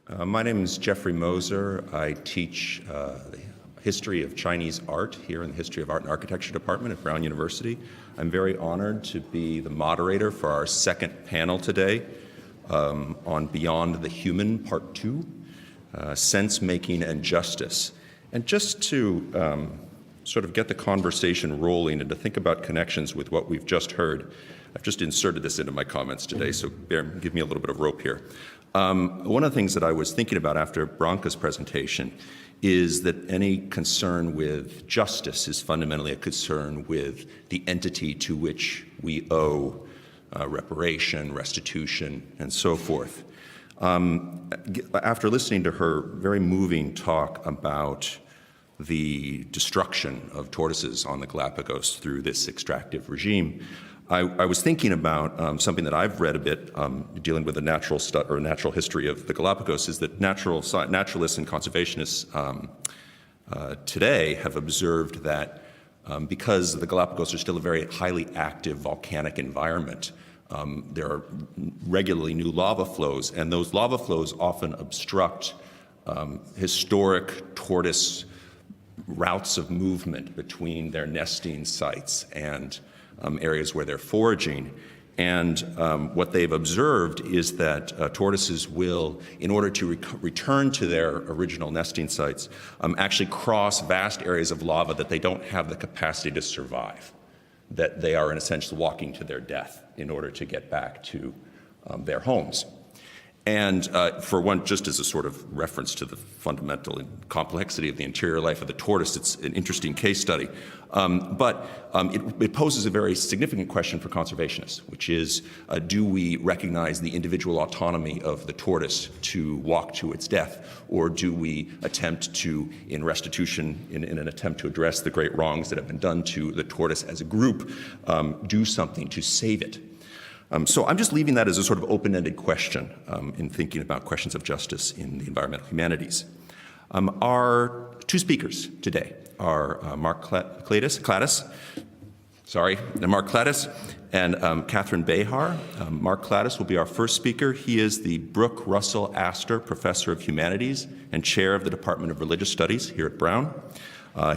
My name is Jeffrey Moser. I teach the history of Chinese art here in the History of Art and Architecture Department at Brown University. I'm very honored to be the moderator for our second panel today on Beyond the Human, Part 2, Sense-Making and Justice. And just to sort of get the conversation rolling and to think about connections with what we've just heard, I've just inserted this into my comments today, so give me a little bit of rope here. One of the things that I was thinking about after Branka's presentation is that any concern with justice is fundamentally a concern with the entity to which we owe reparation, restitution, and so forth. After listening to her very moving talk about the destruction of tortoises on the Galapagos through this extractive regime, I was thinking about something that I've read a bit dealing with the natural history of the Galapagos, is that naturalists and conservationists today have observed that because the Galapagos are still a very highly active volcanic environment, there are regularly new lava flows, and those lava flows often obstruct historic tortoise routes of movement between their nesting sites and areas where they're foraging. And what they've observed is that tortoises will, in order to return to their original nesting sites, actually cross vast areas of lava that they don't have the capacity to survive, that they are in a sense walking to their death in order to get back to their homes. And for one, just as a sort of reference to the fundamental complexity of the interior life of the tortoise, it's an interesting case study. But it poses a very significant question for conservationists, which is, do we recognize the individual autonomy of the tortoise to walk to its death? Or do we attempt to, in restitution, in an attempt to address the great wrongs that have been done to the tortoise as a group, do something to save it? So I'm just leaving that as a sort of open-ended question in thinking about questions of justice in the environmental humanities. Our two speakers today are Mark Cladis and Katherine Behar. Mark Cladis will be our first speaker. He is the Brooke Russell Astor Professor of Humanities and Chair of the Department of Religious Studies here at Brown.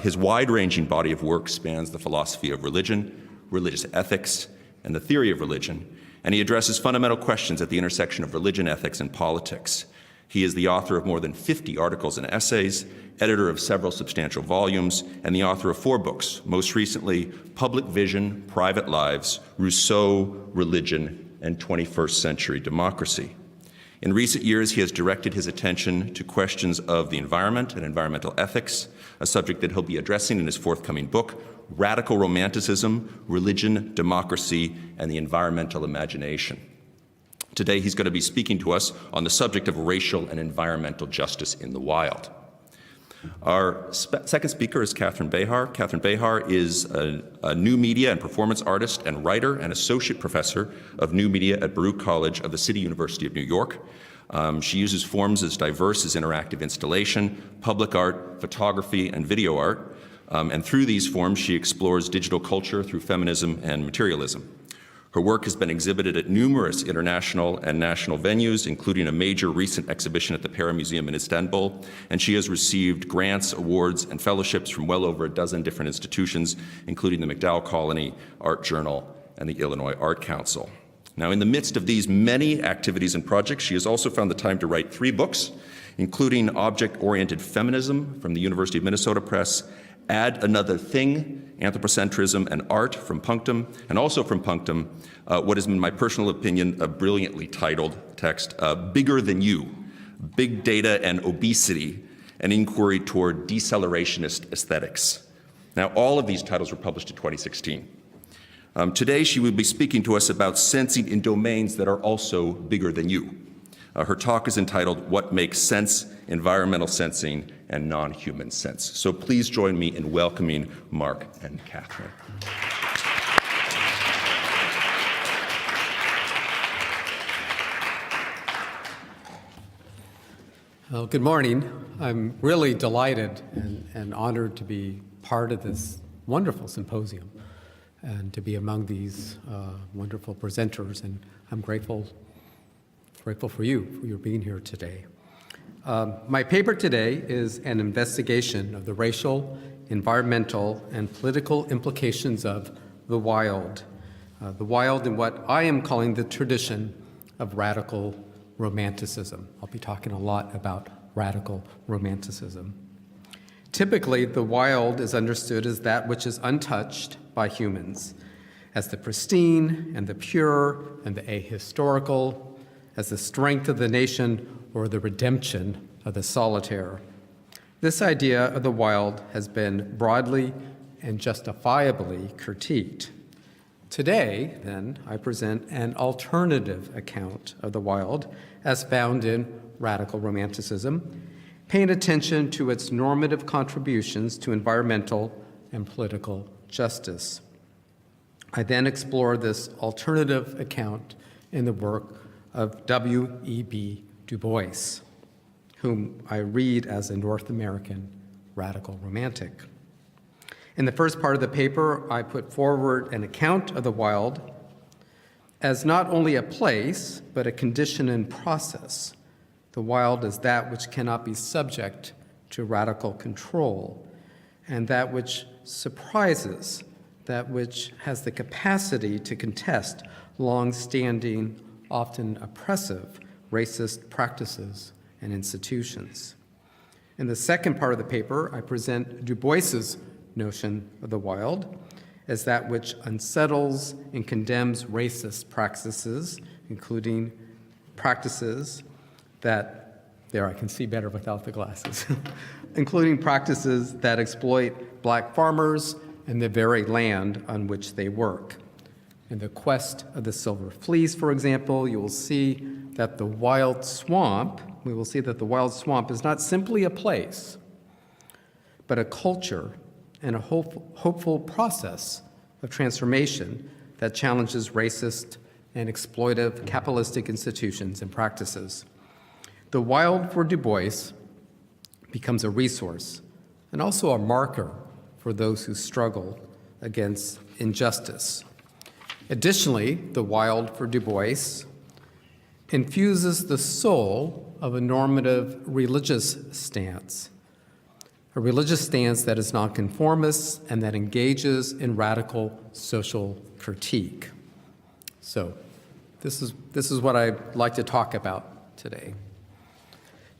His wide-ranging body of work spans the philosophy of religion, religious ethics, and the theory of religion, and he addresses fundamental questions at the intersection of religion, ethics, and politics. He is the author of more than 50 articles and essays, editor of several substantial volumes, and the author of 4 books, most recently, Public Vision, Private Lives, Rousseau, Religion, and 21st Century Democracy. In recent years, he has directed his attention to questions of the environment and environmental ethics, a subject that he'll be addressing in his forthcoming book, Radical Romanticism, Religion, Democracy, and the Environmental Imagination. Today, he's going to be speaking to us on the subject of racial and environmental justice in the wild. Our second speaker is Katherine Behar. Katherine Behar is a new media and performance artist and writer and associate professor of new media at Baruch College of the City University of New York. She uses forms as diverse as interactive installation, public art, photography, and video art. And through these forms, she explores digital culture through feminism and materialism. Her work has been exhibited at numerous international and national venues, including a major recent exhibition at the Para Museum in Istanbul, and she has received grants, awards, and fellowships from well over a dozen different institutions, including the MacDowell Colony, Art Journal, and the Illinois Art Council. Now, in the midst of these many activities and projects, she has also found the time to write 3 books, including Object-Oriented Feminism from the University of Minnesota Press, Add Another Thing, Anthropocentrism and Art from Punctum, and also from Punctum, what is, in my personal opinion, a brilliantly titled text, Bigger Than You, Big Data and Obesity, an Inquiry Toward Decelerationist Aesthetics. Now, all of these titles were published in 2016. Today, she will be speaking to us about sensing in domains that are also bigger than you. Her talk is entitled, What Makes Sense? Environmental Sensing and Non-Human Sense. So please join me in welcoming Mark and Katherine. Well, good morning. I'm really delighted and honored to be part of this wonderful symposium and to be among these wonderful presenters, and I'm grateful for you for your being here today. My paper today is an investigation of the racial, environmental, and political implications of the wild in what I am calling the tradition of radical romanticism. I'll be talking a lot about radical romanticism. Typically, the wild is understood as that which is untouched by humans, as the pristine and the pure and the ahistorical, as the strength of the nation or the redemption of the solitaire. This idea of the wild has been broadly and justifiably critiqued. Today, then, I present an alternative account of the wild as found in radical romanticism, paying attention to its normative contributions to environmental and political justice. I then explore this alternative account in the work of W.E.B. Du Bois, whom I read as a North American radical romantic. In the first part of the paper, I put forward an account of the wild as not only a place, but a condition and process. The wild is that which cannot be subject to radical control, and that which surprises, that which has the capacity to contest long-standing, often oppressive, racist practices and institutions. In the second part of the paper, I present Du Bois's notion of the wild as that which unsettles and condemns racist practices, including practices that, there I can see better without the glasses, including practices that exploit black farmers and the very land on which they work. In the quest of the silver fleece, for example, you will see that the wild swamp, is not simply a place, but a culture and a hopeful process of transformation that challenges racist and exploitive capitalistic institutions and practices. The wild for Du Bois becomes a resource and also a marker for those who struggle against injustice. Additionally, the wild for Du Bois infuses the soul of a normative religious stance, a religious stance that is nonconformist and that engages in radical social critique. So this is what I'd like to talk about today.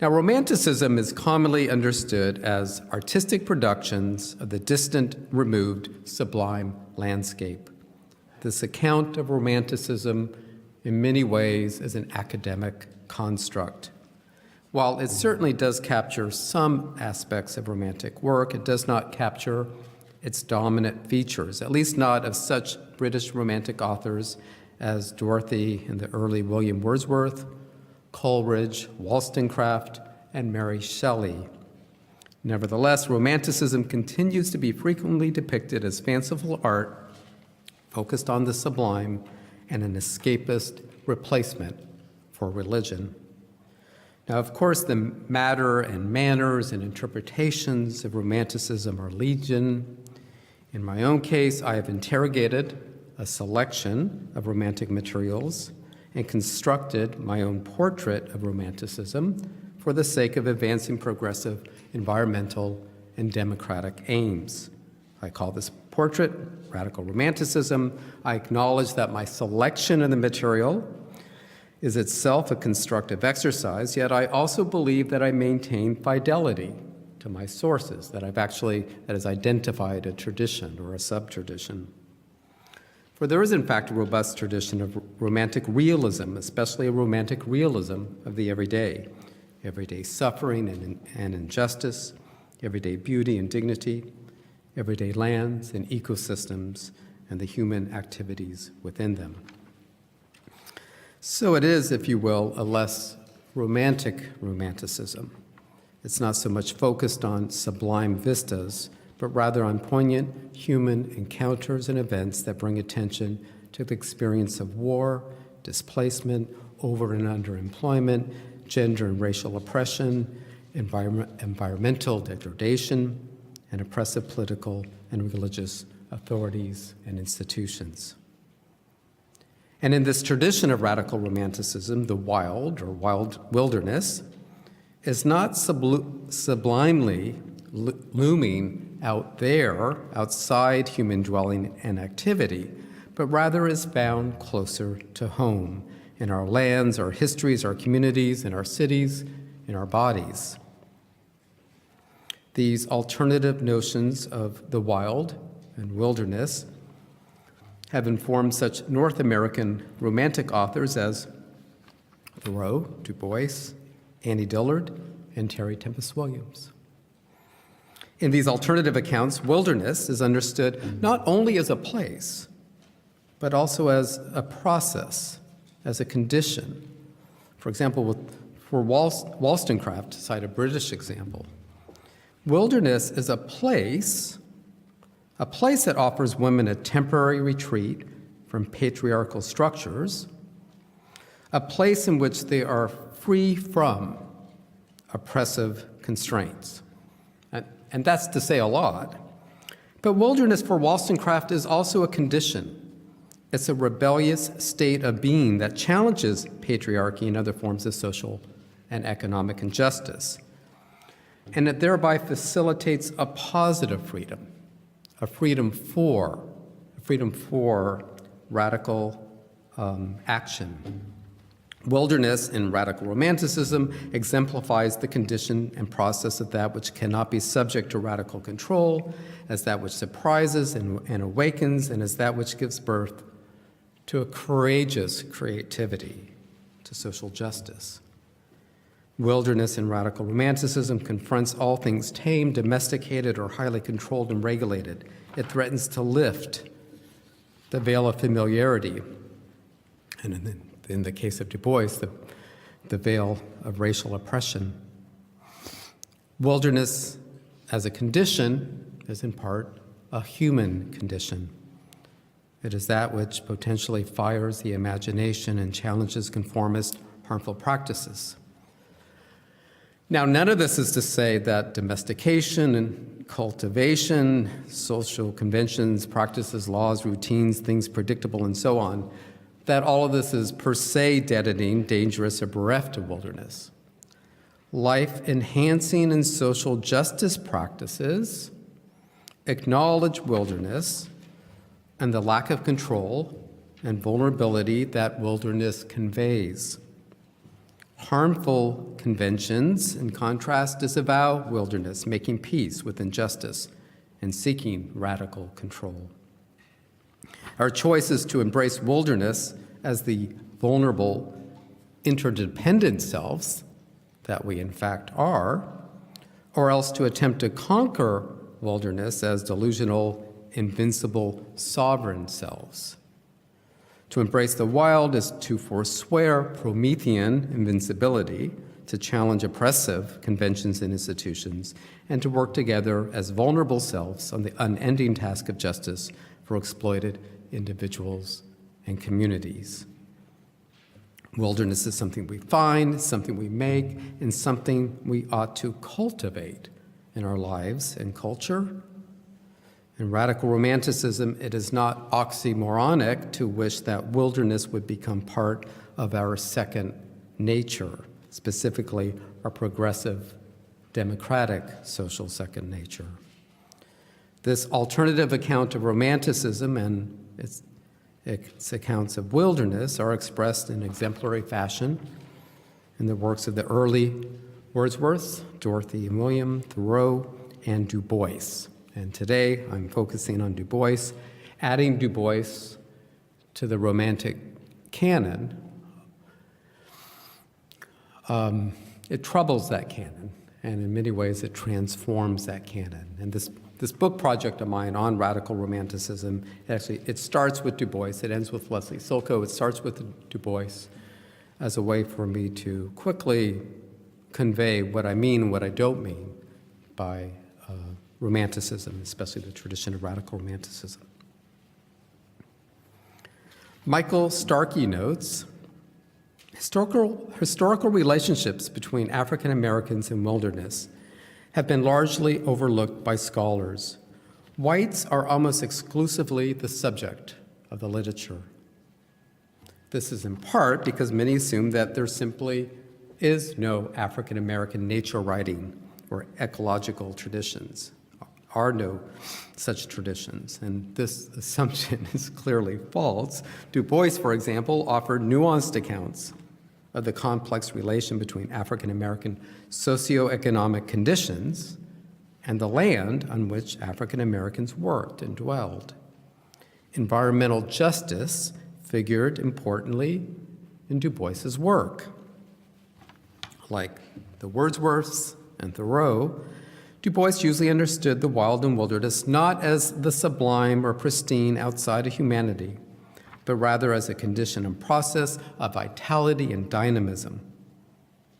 Now, Romanticism is commonly understood as artistic productions of the distant, removed, sublime landscape. This account of Romanticism, in many ways, is an academic construct. While it certainly does capture some aspects of Romantic work, it does not capture its dominant features, at least not of such British Romantic authors as Dorothy and the early William Wordsworth, Coleridge, Wollstonecraft, and Mary Shelley. Nevertheless, Romanticism continues to be frequently depicted as fanciful art focused on the sublime and an escapist replacement for religion. Now, of course, the matter and manners and interpretations of Romanticism are legion. In my own case, I have interrogated a selection of Romantic materials and constructed my own portrait of Romanticism for the sake of advancing progressive environmental and democratic aims. I call this portrait Radical Romanticism. I acknowledge that my selection of the material is itself a constructive exercise, yet I also believe that I maintain fidelity to my sources, that has identified a tradition or a sub-tradition. For there is, in fact, a robust tradition of Romantic realism, especially a Romantic realism of the everyday suffering and injustice, everyday beauty and dignity, everyday lands and ecosystems, and the human activities within them. So it is, if you will, a less romantic romanticism. It's not so much focused on sublime vistas, but rather on poignant human encounters and events that bring attention to the experience of war, displacement, over and underemployment, gender and racial oppression, environmental degradation, and oppressive political and religious authorities and institutions. And in this tradition of radical romanticism, the wild or wild wilderness is not sublimely looming out there, outside human dwelling and activity, but rather is found closer to home, in our lands, our histories, our communities, in our cities, in our bodies. These alternative notions of the wild and wilderness have informed such North American romantic authors as Thoreau, Du Bois, Annie Dillard, and Terry Tempest Williams. In these alternative accounts, wilderness is understood not only as a place, but also as a process, as a condition. For example, for Wollstonecraft, to cite a British example, wilderness is a place that offers women a temporary retreat from patriarchal structures, a place in which they are free from oppressive constraints. And that's to say a lot. But wilderness for Wollstonecraft is also a condition. It's a rebellious state of being that challenges patriarchy and other forms of social and economic injustice. And it thereby facilitates a positive freedom, a freedom for radical action. Wilderness in radical romanticism exemplifies the condition and process of that which cannot be subject to radical control, as that which surprises and awakens, and as that which gives birth to a courageous creativity, to social justice. Wilderness in radical romanticism confronts all things tame, domesticated, or highly controlled and regulated. It threatens to lift the veil of familiarity, and in the case of Du Bois, the veil of racial oppression. Wilderness as a condition is in part a human condition. It is that which potentially fires the imagination and challenges conformist, harmful practices. Now, none of this is to say that domestication and cultivation, social conventions, practices, laws, routines, things predictable, and so on, that all of this is per se deadening, dangerous, or bereft of wilderness. Life-enhancing and social justice practices acknowledge wilderness and the lack of control and vulnerability that wilderness conveys. Harmful conventions, in contrast, disavow wilderness, making peace with injustice and seeking radical control. Our choice is to embrace wilderness as the vulnerable, interdependent selves that we in fact are, or else to attempt to conquer wilderness as delusional, invincible, sovereign selves. To embrace the wild is to forswear Promethean invincibility, to challenge oppressive conventions and institutions, and to work together as vulnerable selves on the unending task of justice for exploited individuals and communities. Wilderness is something we find, something we make, and something we ought to cultivate in our lives and culture. In radical romanticism, it is not oxymoronic to wish that wilderness would become part of our second nature, specifically our progressive, democratic social second nature. This alternative account of romanticism and its accounts of wilderness are expressed in exemplary fashion in the works of the early Wordsworth, Dorothy and William, Thoreau, and Du Bois. And today I'm focusing on Du Bois, adding Du Bois to the Romantic canon. It troubles that canon, and in many ways it transforms that canon. And this book project of mine on radical romanticism, it starts with Du Bois, it ends with Leslie Silko, it starts with Du Bois as a way for me to quickly convey what I mean and what I don't mean by Romanticism, especially the tradition of radical romanticism. Michael Starkey notes, historical relationships between African Americans and wilderness have been largely overlooked by scholars. Whites are almost exclusively the subject of the literature. This is in part because many assume that they're simply is no African American nature writing or ecological traditions. Are no such traditions, and this assumption is clearly false. Du Bois, for example, offered nuanced accounts of the complex relation between African American socioeconomic conditions and the land on which African Americans worked and dwelled. Environmental justice figured importantly in Du Bois's work. Like the Wordsworths and Thoreau, Du Bois usually understood the wild and wilderness not as the sublime or pristine outside of humanity, but rather as a condition and process of vitality and dynamism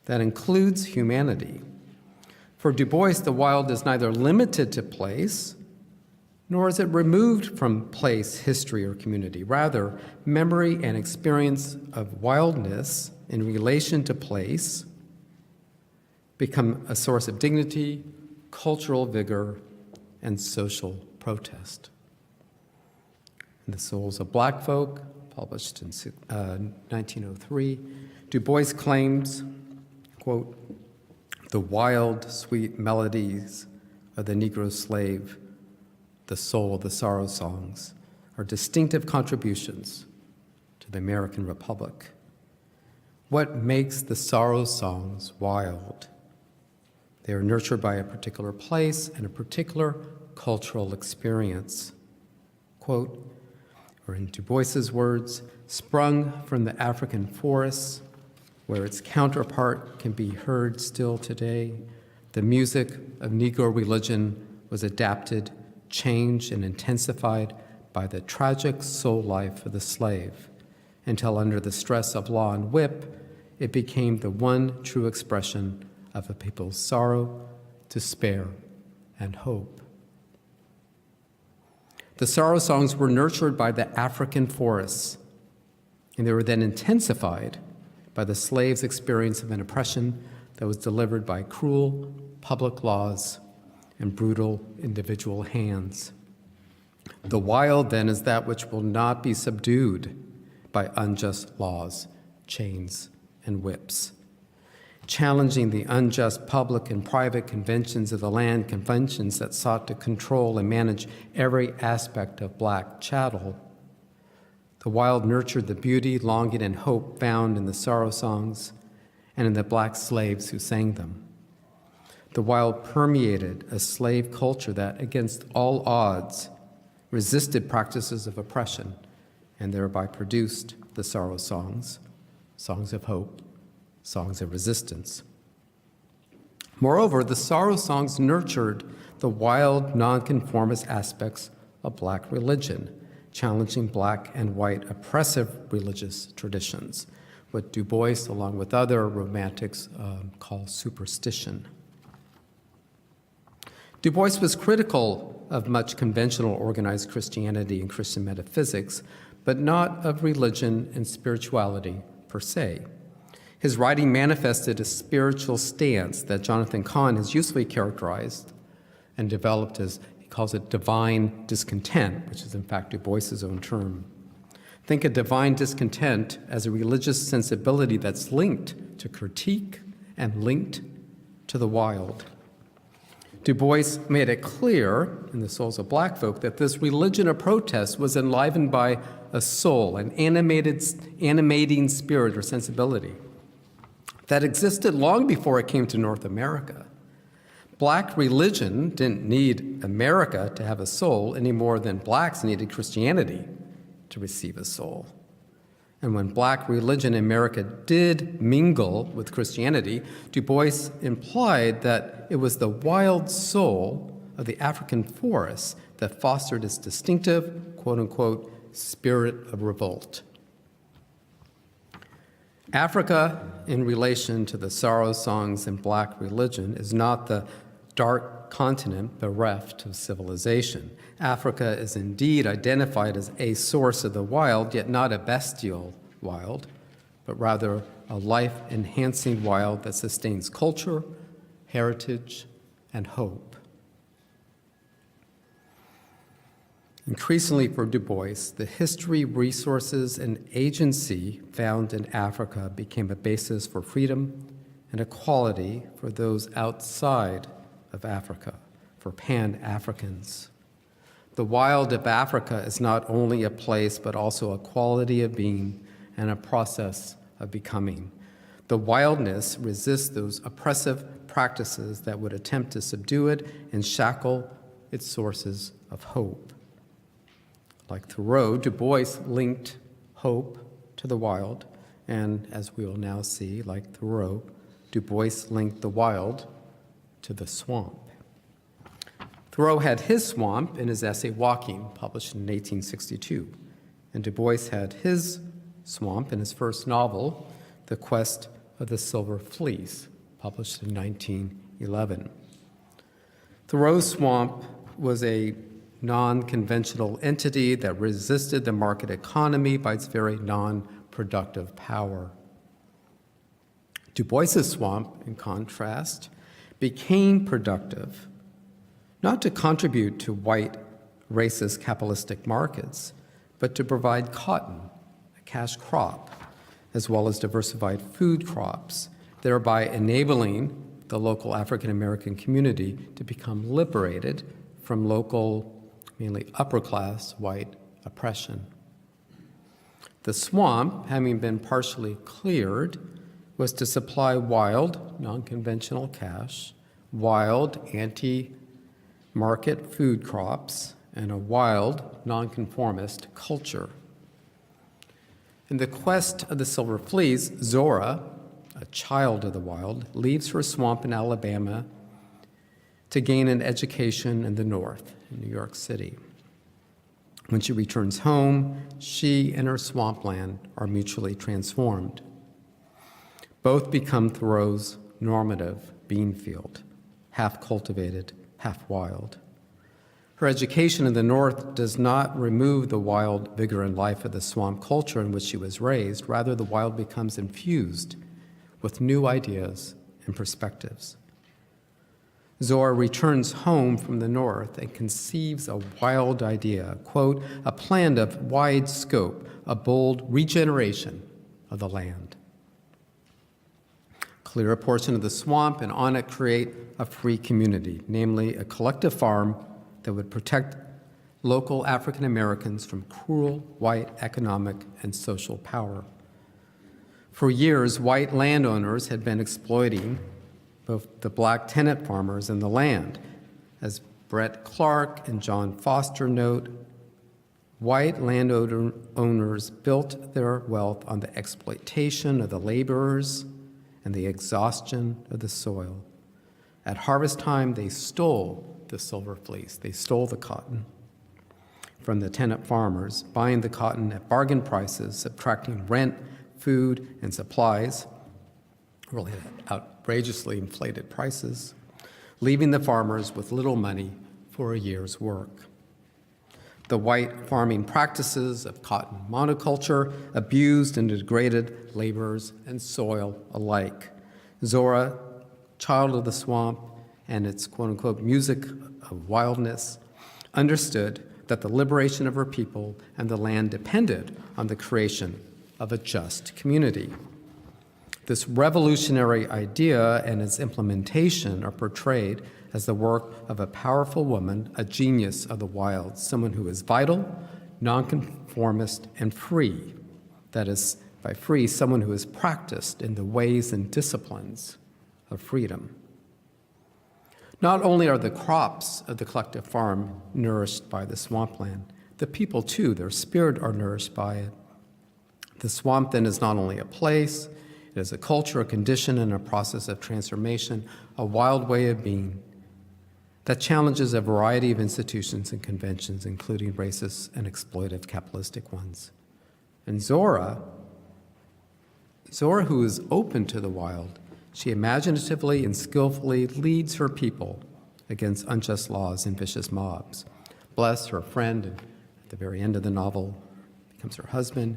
that includes humanity. For Du Bois, the wild is neither limited to place, nor is it removed from place, history, or community. Rather, memory and experience of wildness in relation to place become a source of dignity, cultural vigor, and social protest. In The Souls of Black Folk, published in 1903, Du Bois claims, quote, "The wild, sweet melodies of the Negro slave, the soul of the sorrow songs, are distinctive contributions to the American Republic. What makes the sorrow songs wild? They are nurtured by a particular place and a particular cultural experience." Quote, or in Du Bois's words, "Sprung from the African forests, where its counterpart can be heard still today, the music of Negro religion was adapted, changed, and intensified by the tragic soul life of the slave, until under the stress of law and whip, it became the one true expression of a people's sorrow, despair, and hope." The sorrow songs were nurtured by the African forests, and they were then intensified by the slave's experience of an oppression that was delivered by cruel public laws and brutal individual hands. The wild, then, is that which will not be subdued by unjust laws, chains, and whips. Challenging the unjust public and private conventions of the land, conventions that sought to control and manage every aspect of Black chattel, the wild nurtured the beauty, longing, and hope found in the sorrow songs and in the Black slaves who sang them. The wild permeated a slave culture that, against all odds, resisted practices of oppression and thereby produced the sorrow songs, songs of hope, songs of resistance. Moreover, the sorrow songs nurtured the wild, nonconformist aspects of Black religion, challenging Black and white oppressive religious traditions, what Du Bois, along with other romantics, call superstition. Du Bois was critical of much conventional organized Christianity and Christian metaphysics, but not of religion and spirituality per se. His writing manifested a spiritual stance that Jonathan Cahn has usefully characterized and developed as, he calls it, divine discontent, which is in fact Du Bois's own term. Think of divine discontent as a religious sensibility that's linked to critique and linked to the wild. Du Bois made it clear in The Souls of Black Folk that this religion of protest was enlivened by a soul, an animating spirit or sensibility that existed long before it came to North America. Black religion didn't need America to have a soul any more than Blacks needed Christianity to receive a soul. And when Black religion in America did mingle with Christianity, Du Bois implied that it was the wild soul of the African forest that fostered its distinctive, quote-unquote, spirit of revolt. Africa, in relation to the sorrow songs in Black religion, is not the dark continent bereft of civilization. Africa is indeed identified as a source of the wild, yet not a bestial wild, but rather a life-enhancing wild that sustains culture, heritage, and hope. Increasingly for Du Bois, the history, resources, and agency found in Africa became a basis for freedom and equality for those outside of Africa, for Pan-Africans. The wild of Africa is not only a place, but also a quality of being and a process of becoming. The wildness resists those oppressive practices that would attempt to subdue it and shackle its sources of hope. Like Thoreau, Du Bois linked hope to the wild, and as we will now see, like Thoreau, Du Bois linked the wild to the swamp. Thoreau had his swamp in his essay Walking, published in 1862, and Du Bois had his swamp in his first novel, The Quest of the Silver Fleece, published in 1911. Thoreau's swamp was a non-conventional entity that resisted the market economy by its very non-productive power. Du Bois's swamp, in contrast, became productive, not to contribute to white, racist, capitalistic markets, but to provide cotton, a cash crop, as well as diversified food crops, thereby enabling the local African American community to become liberated from local, mainly upper-class white oppression. The swamp, having been partially cleared, was to supply wild, non-conventional cash, wild, anti-market food crops, and a wild, nonconformist culture. In The Quest of the Silver Fleece, Zora, a child of the wild, leaves her swamp in Alabama to gain an education in the North, in New York City. When she returns home, she and her swampland are mutually transformed. Both become Thoreau's normative bean field, half cultivated, half wild. Her education in the North does not remove the wild vigor and life of the swamp culture in which she was raised. Rather, the wild becomes infused with new ideas and perspectives. Zora returns home from the North and conceives a wild idea, quote, a plan of wide scope, a bold regeneration of the land. Clear a portion of the swamp and on it create a free community, namely a collective farm that would protect local African Americans from cruel white economic and social power. For years, white landowners had been exploiting both the black tenant farmers and the land. As Brett Clark and John Foster note, white landowners built their wealth on the exploitation of the laborers and the exhaustion of the soil. At harvest time, they stole the silver fleece. They stole the cotton from the tenant farmers, buying the cotton at bargain prices, subtracting rent, food, and supplies, really at outrageously inflated prices, leaving the farmers with little money for a year's work. The white farming practices of cotton monoculture abused and degraded laborers and soil alike. Zora, child of the swamp and its quote-unquote music of wildness, understood that the liberation of her people and the land depended on the creation of a just community. This revolutionary idea and its implementation are portrayed as the work of a powerful woman, a genius of the wild, someone who is vital, nonconformist, and free. That is, by free, someone who is practiced in the ways and disciplines of freedom. Not only are the crops of the collective farm nourished by the swampland, the people too, their spirit are nourished by it. The swamp then is not only a place, it is a culture, a condition, and a process of transformation, a wild way of being that challenges a variety of institutions and conventions, including racist and exploitive capitalistic ones. And Zora, who is open to the wild, she imaginatively and skillfully leads her people against unjust laws and vicious mobs. Bless, her friend, and at the very end of the novel, becomes her husband,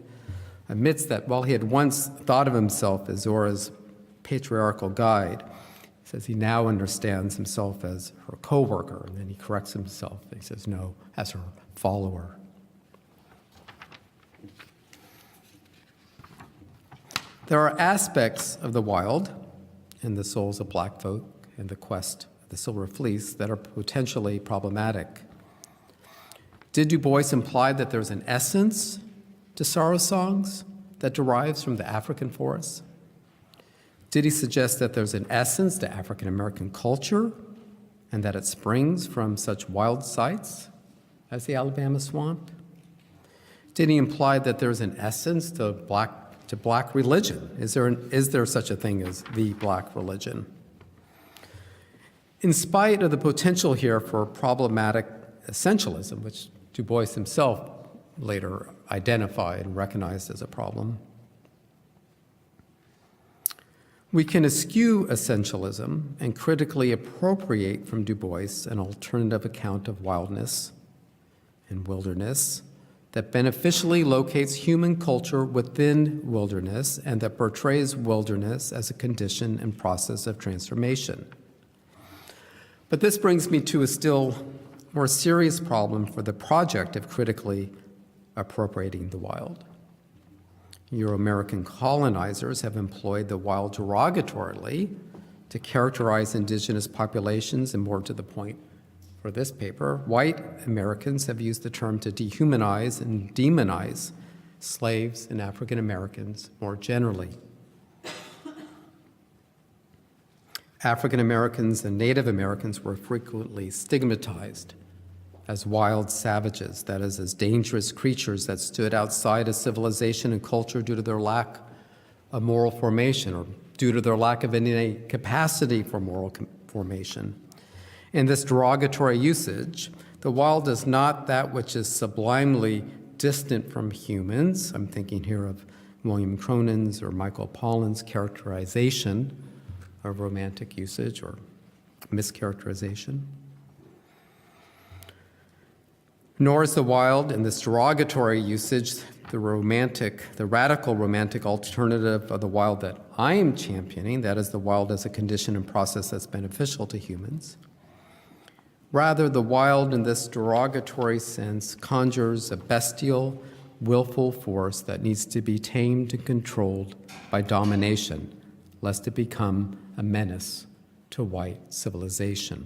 admits that while he had once thought of himself as Zora's patriarchal guide, he says he now understands himself as her co-worker, and then he corrects himself. He says, no, as her follower. There are aspects of the wild in the souls of black folk and the quest of the silver fleece that are potentially problematic. Did Du Bois imply that there's an essence to sorrow songs that derives from the African forests? Did he suggest that there's an essence to African American culture and that it springs from such wild sites as the Alabama swamp? Did he imply that there's an essence to black religion? Is there such a thing as the black religion? In spite of the potential here for problematic essentialism, which Du Bois himself later identified and recognized as a problem, we can eschew essentialism and critically appropriate from Du Bois an alternative account of wildness and wilderness that beneficially locates human culture within wilderness and that portrays wilderness as a condition and process of transformation. But this brings me to a still more serious problem for the project of critically appropriating the wild. Euro-American colonizers have employed the wild derogatorily to characterize indigenous populations, and more to the point for this paper, white Americans have used the term to dehumanize and demonize slaves and African Americans more generally. African Americans and Native Americans were frequently stigmatized as wild savages, that is, as dangerous creatures that stood outside of civilization and culture due to their lack of moral formation or due to their lack of any capacity for moral formation. In this derogatory usage, the wild is not that which is sublimely distant from humans. I'm thinking here of William Cronin's or Michael Pollan's characterization of romantic usage or mischaracterization. Nor is the wild in this derogatory usage the radical romantic alternative of the wild that I am championing, that is the wild as a condition and process that's beneficial to humans. Rather, the wild in this derogatory sense conjures a bestial, willful force that needs to be tamed and controlled by domination, lest it become a menace to white civilization.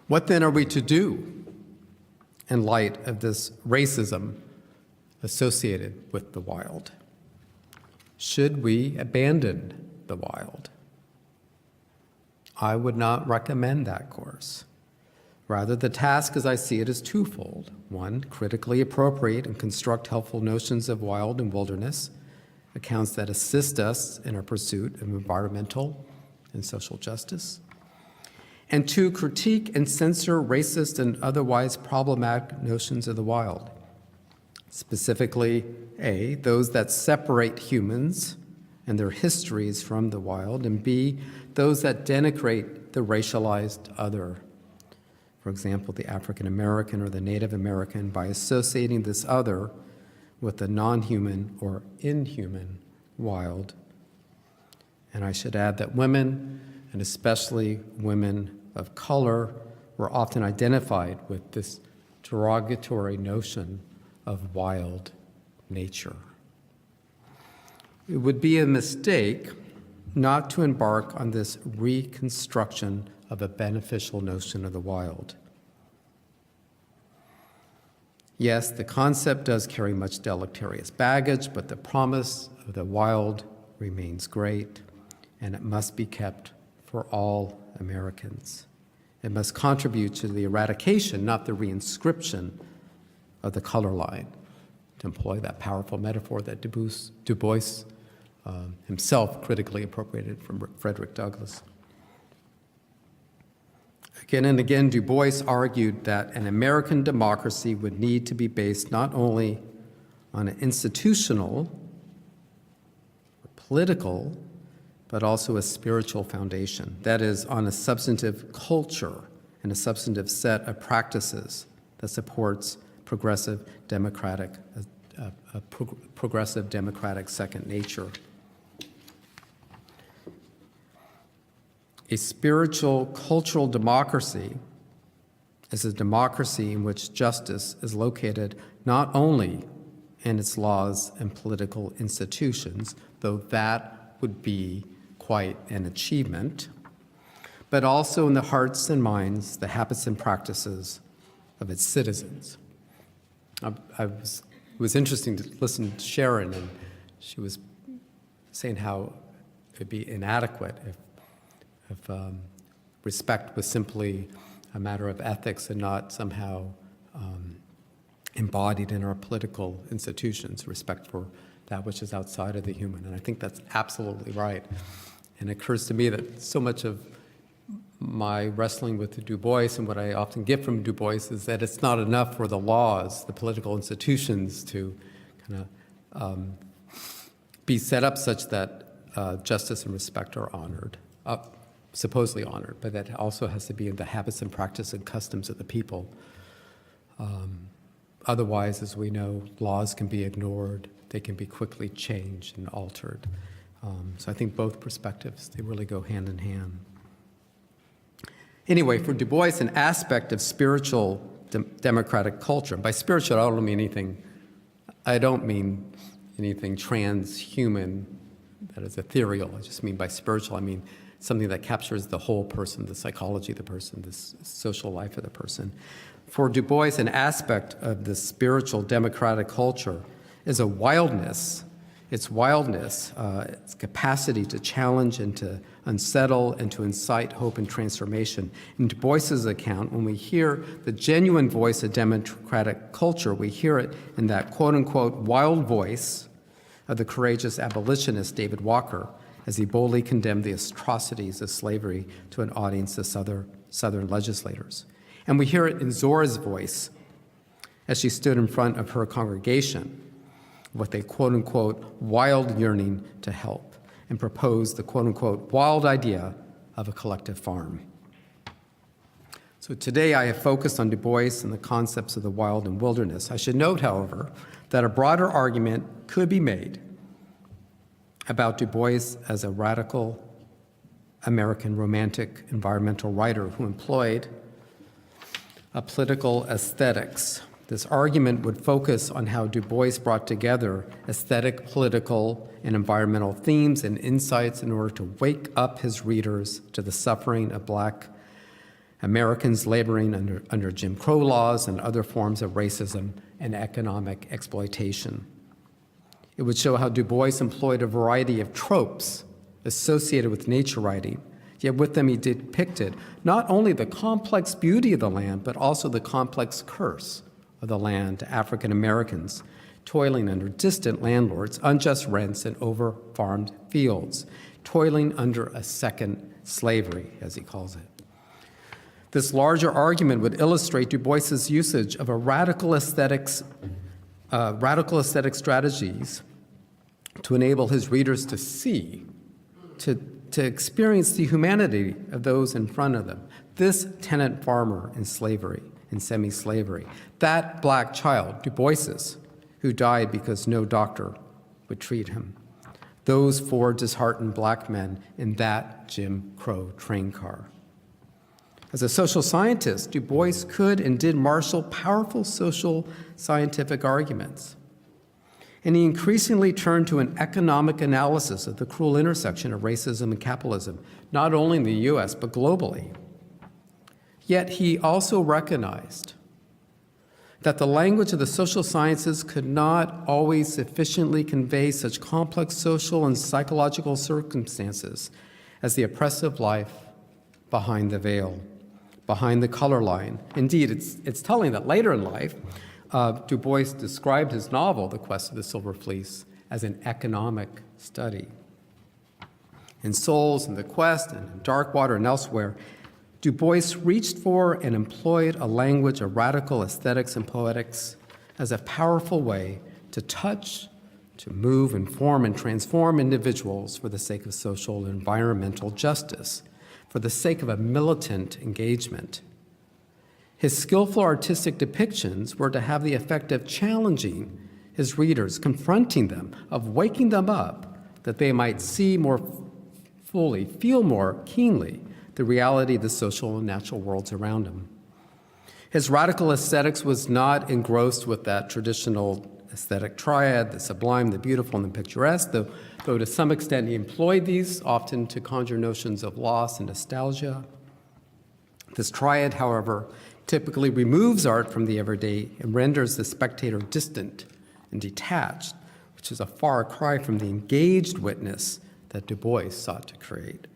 What then are we to do in light of this racism associated with the wild? Should we abandon the wild? I would not recommend that course. Rather, the task as I see it is twofold. One, critically appropriate and construct helpful notions of wild and wilderness, accounts that assist us in our pursuit of environmental and social justice. And two, critique and censor racist and otherwise problematic notions of the wild. Specifically, A, those that separate humans and their histories from the wild, and B, those that denigrate the racialized other. For example, the African American or the Native American, by associating this other with the non-human or inhuman wild. And I should add that women, and especially women of color, were often identified with this derogatory notion of wild nature. It would be a mistake not to embark on this reconstruction of a beneficial notion of the wild. Yes, the concept does carry much deleterious baggage, but the promise of the wild remains great, and it must be kept for all Americans. It must contribute to the eradication, not the reinscription, of the color line, to employ that powerful metaphor that Du Bois himself critically appropriated from Frederick Douglass. Again and again, Du Bois argued that an American democracy would need to be based not only on an institutional or political, but also a spiritual foundation, that is, on a substantive culture and a substantive set of practices that supports progressive democratic second nature. A spiritual cultural democracy is a democracy in which justice is located not only in its laws and political institutions, though that would be quite an achievement, but also in the hearts and minds, the habits and practices of its citizens. It was interesting to listen to Sharon, and she was saying how it would be inadequate if respect was simply a matter of ethics and not somehow embodied in our political institutions, respect for that which is outside of the human. And I think that's absolutely right. And it occurs to me that so much of my wrestling with Du Bois and what I often get from Du Bois is that it's not enough for the laws, the political institutions to kind of be set up such that justice and respect are honored, supposedly honored, but that also has to be in the habits and practice and customs of the people. Otherwise, as we know, laws can be ignored, they can be quickly changed and altered. So I think both perspectives, they really go hand in hand. Anyway, for Du Bois, an aspect of spiritual democratic culture, and by spiritual I don't mean anything transhuman that is ethereal. I just mean by spiritual, I mean something that captures the whole person, the psychology of the person, the social life of the person. For Du Bois, an aspect of the spiritual democratic culture is a wildness. Its wildness, its capacity to challenge and to unsettle and to incite hope and transformation. In Du Bois's account, when we hear the genuine voice of democratic culture, we hear it in that quote-unquote wild voice of the courageous abolitionist David Walker as he boldly condemned the atrocities of slavery to an audience of Southern legislators. And we hear it in Zora's voice as she stood in front of her congregation with a quote-unquote wild yearning to help and proposed the quote-unquote wild idea of a collective farm. So today I have focused on Du Bois and the concepts of the wild and wilderness. I should note, however, that a broader argument could be made about Du Bois as a radical American romantic environmental writer who employed a political aesthetics. This argument would focus on how Du Bois brought together aesthetic, political, and environmental themes and insights in order to wake up his readers to the suffering of Black Americans laboring under Jim Crow laws and other forms of racism and economic exploitation. It would show how Du Bois employed a variety of tropes associated with nature writing, yet with them he depicted not only the complex beauty of the land, but also the complex curse of the land to African Americans toiling under distant landlords, unjust rents, and over-farmed fields, toiling under a second slavery, as he calls it. This larger argument would illustrate Du Bois's usage of a radical aesthetic strategies to enable his readers to see, to experience the humanity of those in front of them. This tenant farmer in slavery, in semi-slavery, that Black child, Du Bois's, who died because no doctor would treat him, those 4 disheartened Black men in that Jim Crow train car. As a social scientist, Du Bois could and did marshal powerful social scientific arguments. And he increasingly turned to an economic analysis of the cruel intersection of racism and capitalism, not only in the US, but globally. Yet he also recognized that the language of the social sciences could not always sufficiently convey such complex social and psychological circumstances as the oppressive life behind the veil, behind the color line. Indeed, it's telling that later in life, Du Bois described his novel, The Quest of the Silver Fleece, as an economic study. In Souls and The Quest and in Darkwater and elsewhere, Du Bois reached for and employed a language of radical aesthetics and poetics as a powerful way to touch, to move, inform, and transform individuals for the sake of social and environmental justice, for the sake of a militant engagement. His skillful artistic depictions were to have the effect of challenging his readers, confronting them, of waking them up, that they might see more fully, feel more keenly the reality of the social and natural worlds around him. His radical aesthetics was not engrossed with that traditional aesthetic triad, the sublime, the beautiful, and the picturesque, though Though to some extent he employed these, often to conjure notions of loss and nostalgia. This triad, however, typically removes art from the everyday and renders the spectator distant and detached, which is a far cry from the engaged witness that Du Bois sought to create.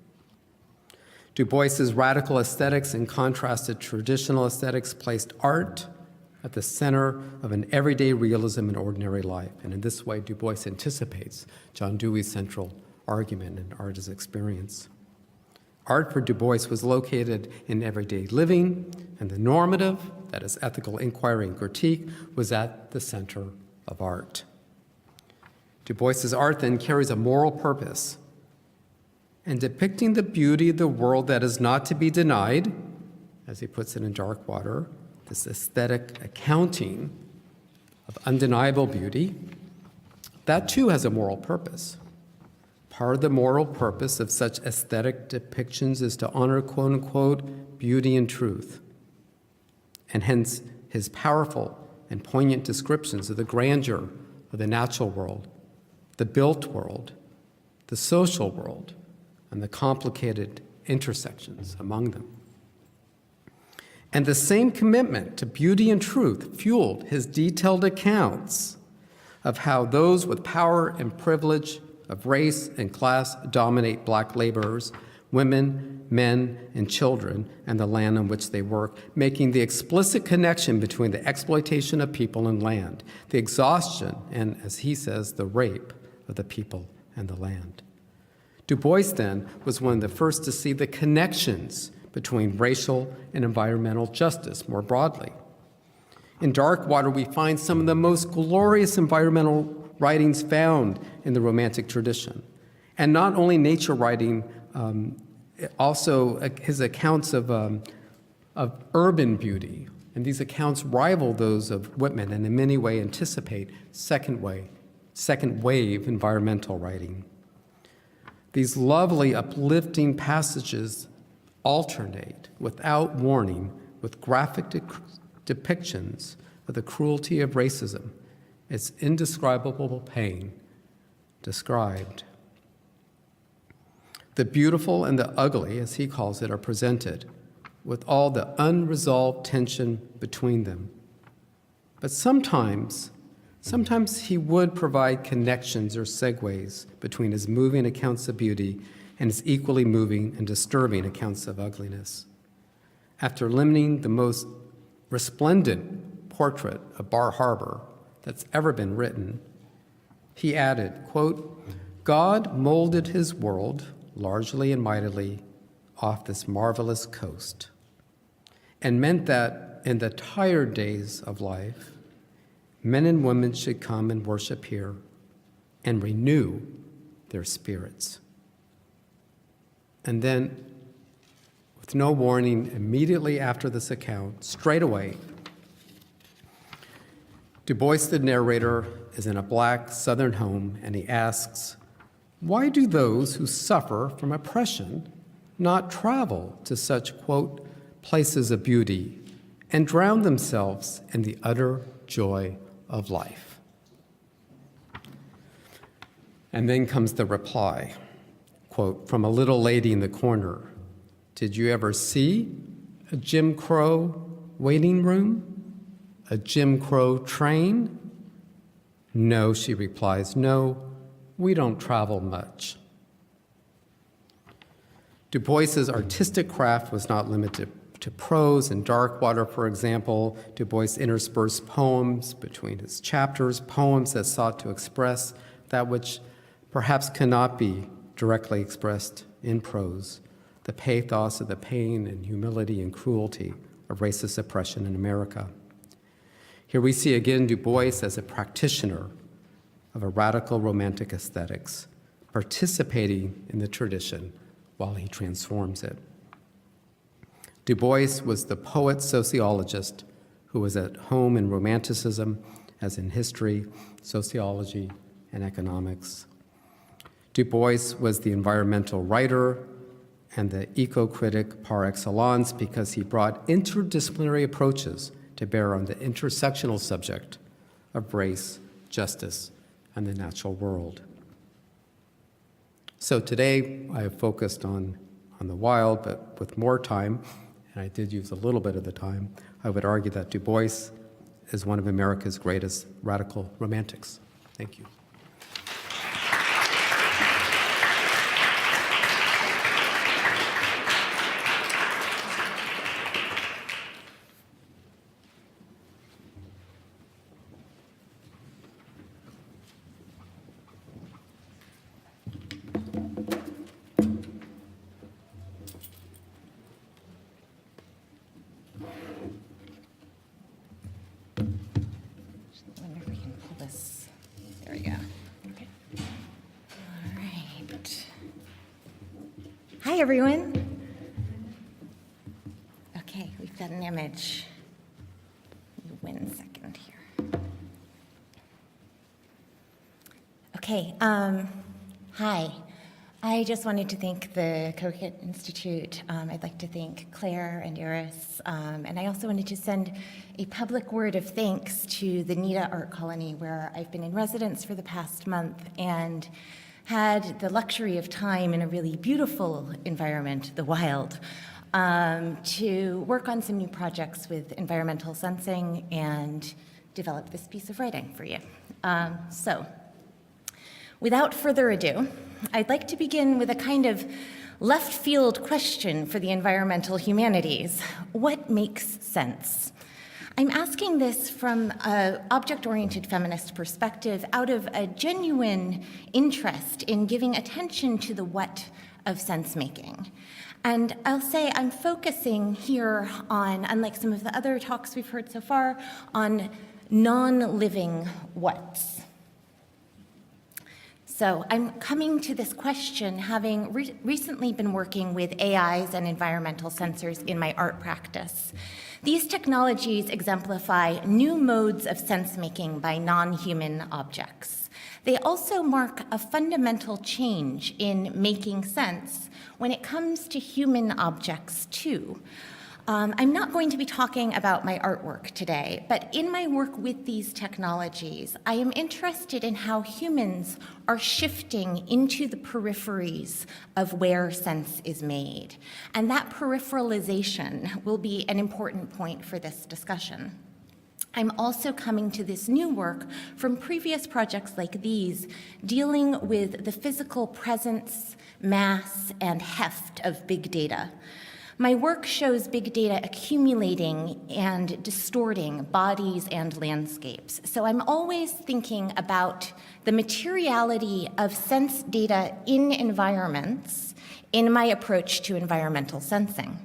Du Bois's radical aesthetics, in contrast to traditional aesthetics, placed art at the center of an everyday realism in ordinary life. And in this way, Du Bois anticipates John Dewey's central argument in Art as Experience. Art for Du Bois was located in everyday living, and the normative, that is ethical inquiry and critique, was at the center of art. Du Bois's art then carries a moral purpose, and depicting the beauty of the world that is not to be denied, as he puts it in Dark Water, this aesthetic accounting of undeniable beauty, that too has a moral purpose. Part of the moral purpose of such aesthetic depictions is to honor, quote unquote, beauty and truth, and hence his powerful and poignant descriptions of the grandeur of the natural world, the built world, the social world, and the complicated intersections among them. And the same commitment to beauty and truth fueled his detailed accounts of how those with power and privilege of race and class dominate black laborers, women, men, and children, and the land on which they work, making the explicit connection between the exploitation of people and land, the exhaustion, and, as he says, the rape of the people and the land. Du Bois, then, was one of the first to see the connections between racial and environmental justice more broadly. In Dark Water, we find some of the most glorious environmental writings found in the Romantic tradition. And not only nature writing, also his accounts of urban beauty. And these accounts rival those of Whitman and in many ways anticipate second wave environmental writing. These lovely, uplifting passages alternate without warning with graphic depictions of the cruelty of racism, its indescribable pain described. The beautiful and the ugly, as he calls it, are presented with all the unresolved tension between them. But sometimes he would provide connections or segues between his moving accounts of beauty and his equally moving and disturbing accounts of ugliness. After limiting the most resplendent portrait of Bar Harbor that's ever been written, he added, quote, "God molded his world largely and mightily off this marvelous coast, and meant that in the tired days of life, men and women should come and worship here and renew their spirits." And then, with no warning, immediately after this account, straight away, Du Bois, the narrator, is in a black Southern home, and he asks, why do those who suffer from oppression not travel to such, quote, places of beauty and drown themselves in the utter joy of life? And then comes the reply, quote, from a little lady in the corner, "Did you ever see a Jim Crow waiting room? A Jim Crow train?" "No," she replies, "no, we don't travel much." Du Bois's artistic craft was not limited to prose. In Dark Water, for example, Du Bois interspersed poems between his chapters, poems that sought to express that which perhaps cannot be directly expressed in prose, the pathos of the pain and humility and cruelty of racist oppression in America. Here we see again Du Bois as a practitioner of a radical romantic aesthetics, participating in the tradition while he transforms it. Du Bois was the poet-sociologist who was at home in Romanticism as in history, sociology, and economics. Du Bois was the environmental writer and the eco-critic par excellence because he brought interdisciplinary approaches to bear on the intersectional subject of race, justice, and the natural world. So today I have focused on the wild, but with more time, and I did use a little bit of the time, I would argue that Du Bois is one of America's greatest radical romantics. Thank you. I wonder if we can pull this. There we go. Okay. All right. Hi, everyone. Okay, we've got an image. One second here. Okay. Hi. I just wanted to thank the Coquette Institute. I'd like to thank Claire and Iris. And I also wanted to send a public word of thanks to the Nita Art Colony, where I've been in residence for the past month and had the luxury of time in a really beautiful environment, the wild, to work on some new projects with environmental sensing and develop this piece of writing for you. So, without further ado, I'd like to begin with a kind of left field question for the environmental humanities. What makes sense? I'm asking this from an object-oriented feminist perspective out of a genuine interest in giving attention to the what of sense-making. And I'll say I'm focusing here on, unlike some of the other talks we've heard so far, on non-living whats. So I'm coming to this question having recently been working with AIs and environmental sensors in my art practice. These technologies exemplify new modes of sense-making by non-human objects. They also mark a fundamental change in making sense when it comes to human objects too. I'm not going to be talking about my artwork today, but in my work with these technologies, I am interested in how humans are shifting into the peripheries of where sense is made. And that peripheralization will be an important point for this discussion. I'm also coming to this new work from previous projects like these, dealing with the physical presence, mass, and heft of big data. My work shows big data accumulating and distorting bodies and landscapes. So I'm always thinking about the materiality of sense data in environments in my approach to environmental sensing.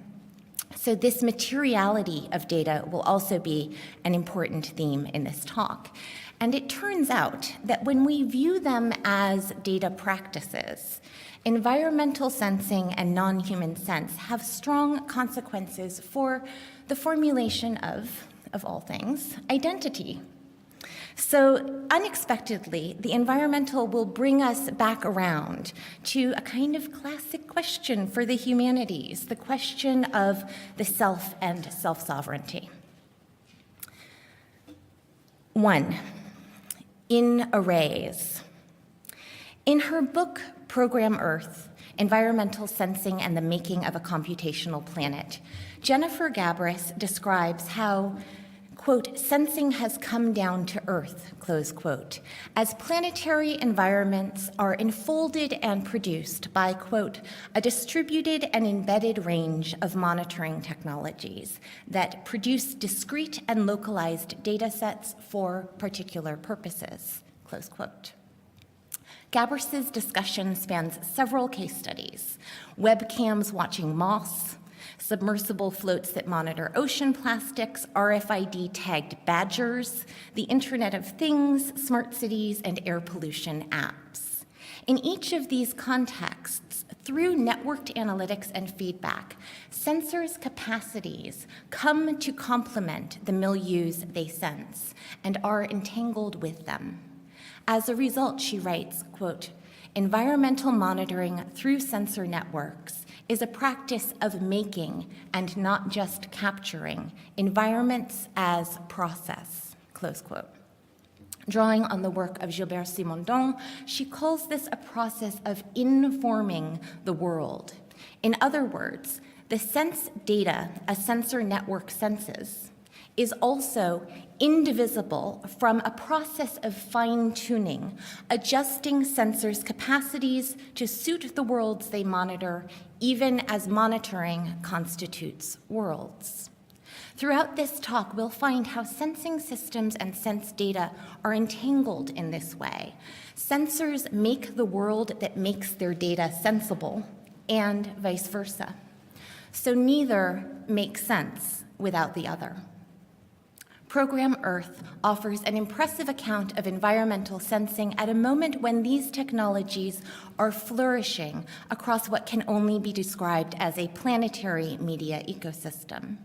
So this materiality of data will also be an important theme in this talk. And it turns out that when we view them as data practices, environmental sensing and non-human sense have strong consequences for the formulation of all things, identity. So unexpectedly, the environmental will bring us back around to a kind of classic question for the humanities, the question of the self and self-sovereignty. 1, in arrays. In her book, Program Earth, Environmental Sensing and the Making of a Computational Planet, Jennifer Gabrus describes how, quote, sensing has come down to Earth, close quote, as planetary environments are enfolded and produced by, quote, a distributed and embedded range of monitoring technologies that produce discrete and localized data sets for particular purposes, close quote. Gabrus's discussion spans several case studies: webcams watching moss, submersible floats that monitor ocean plastics, RFID-tagged badgers, the Internet of Things, smart cities, and air pollution apps. In each of these contexts, through networked analytics and feedback, sensors' capacities come to complement the milieus they sense and are entangled with them. As a result, she writes, quote, environmental monitoring through sensor networks is a practice of making and not just capturing environments as process, close quote. Drawing on the work of Gilbert Simondon, she calls this a process of informing the world. In other words, the sense data a sensor network senses is also indivisible from a process of fine-tuning, adjusting sensors' capacities to suit the worlds they monitor, even as monitoring constitutes worlds. Throughout this talk, we'll find how sensing systems and sense data are entangled in this way. Sensors make the world that makes their data sensible, and vice versa. So neither makes sense without the other. Program Earth offers an impressive account of environmental sensing at a moment when these technologies are flourishing across what can only be described as a planetary media ecosystem.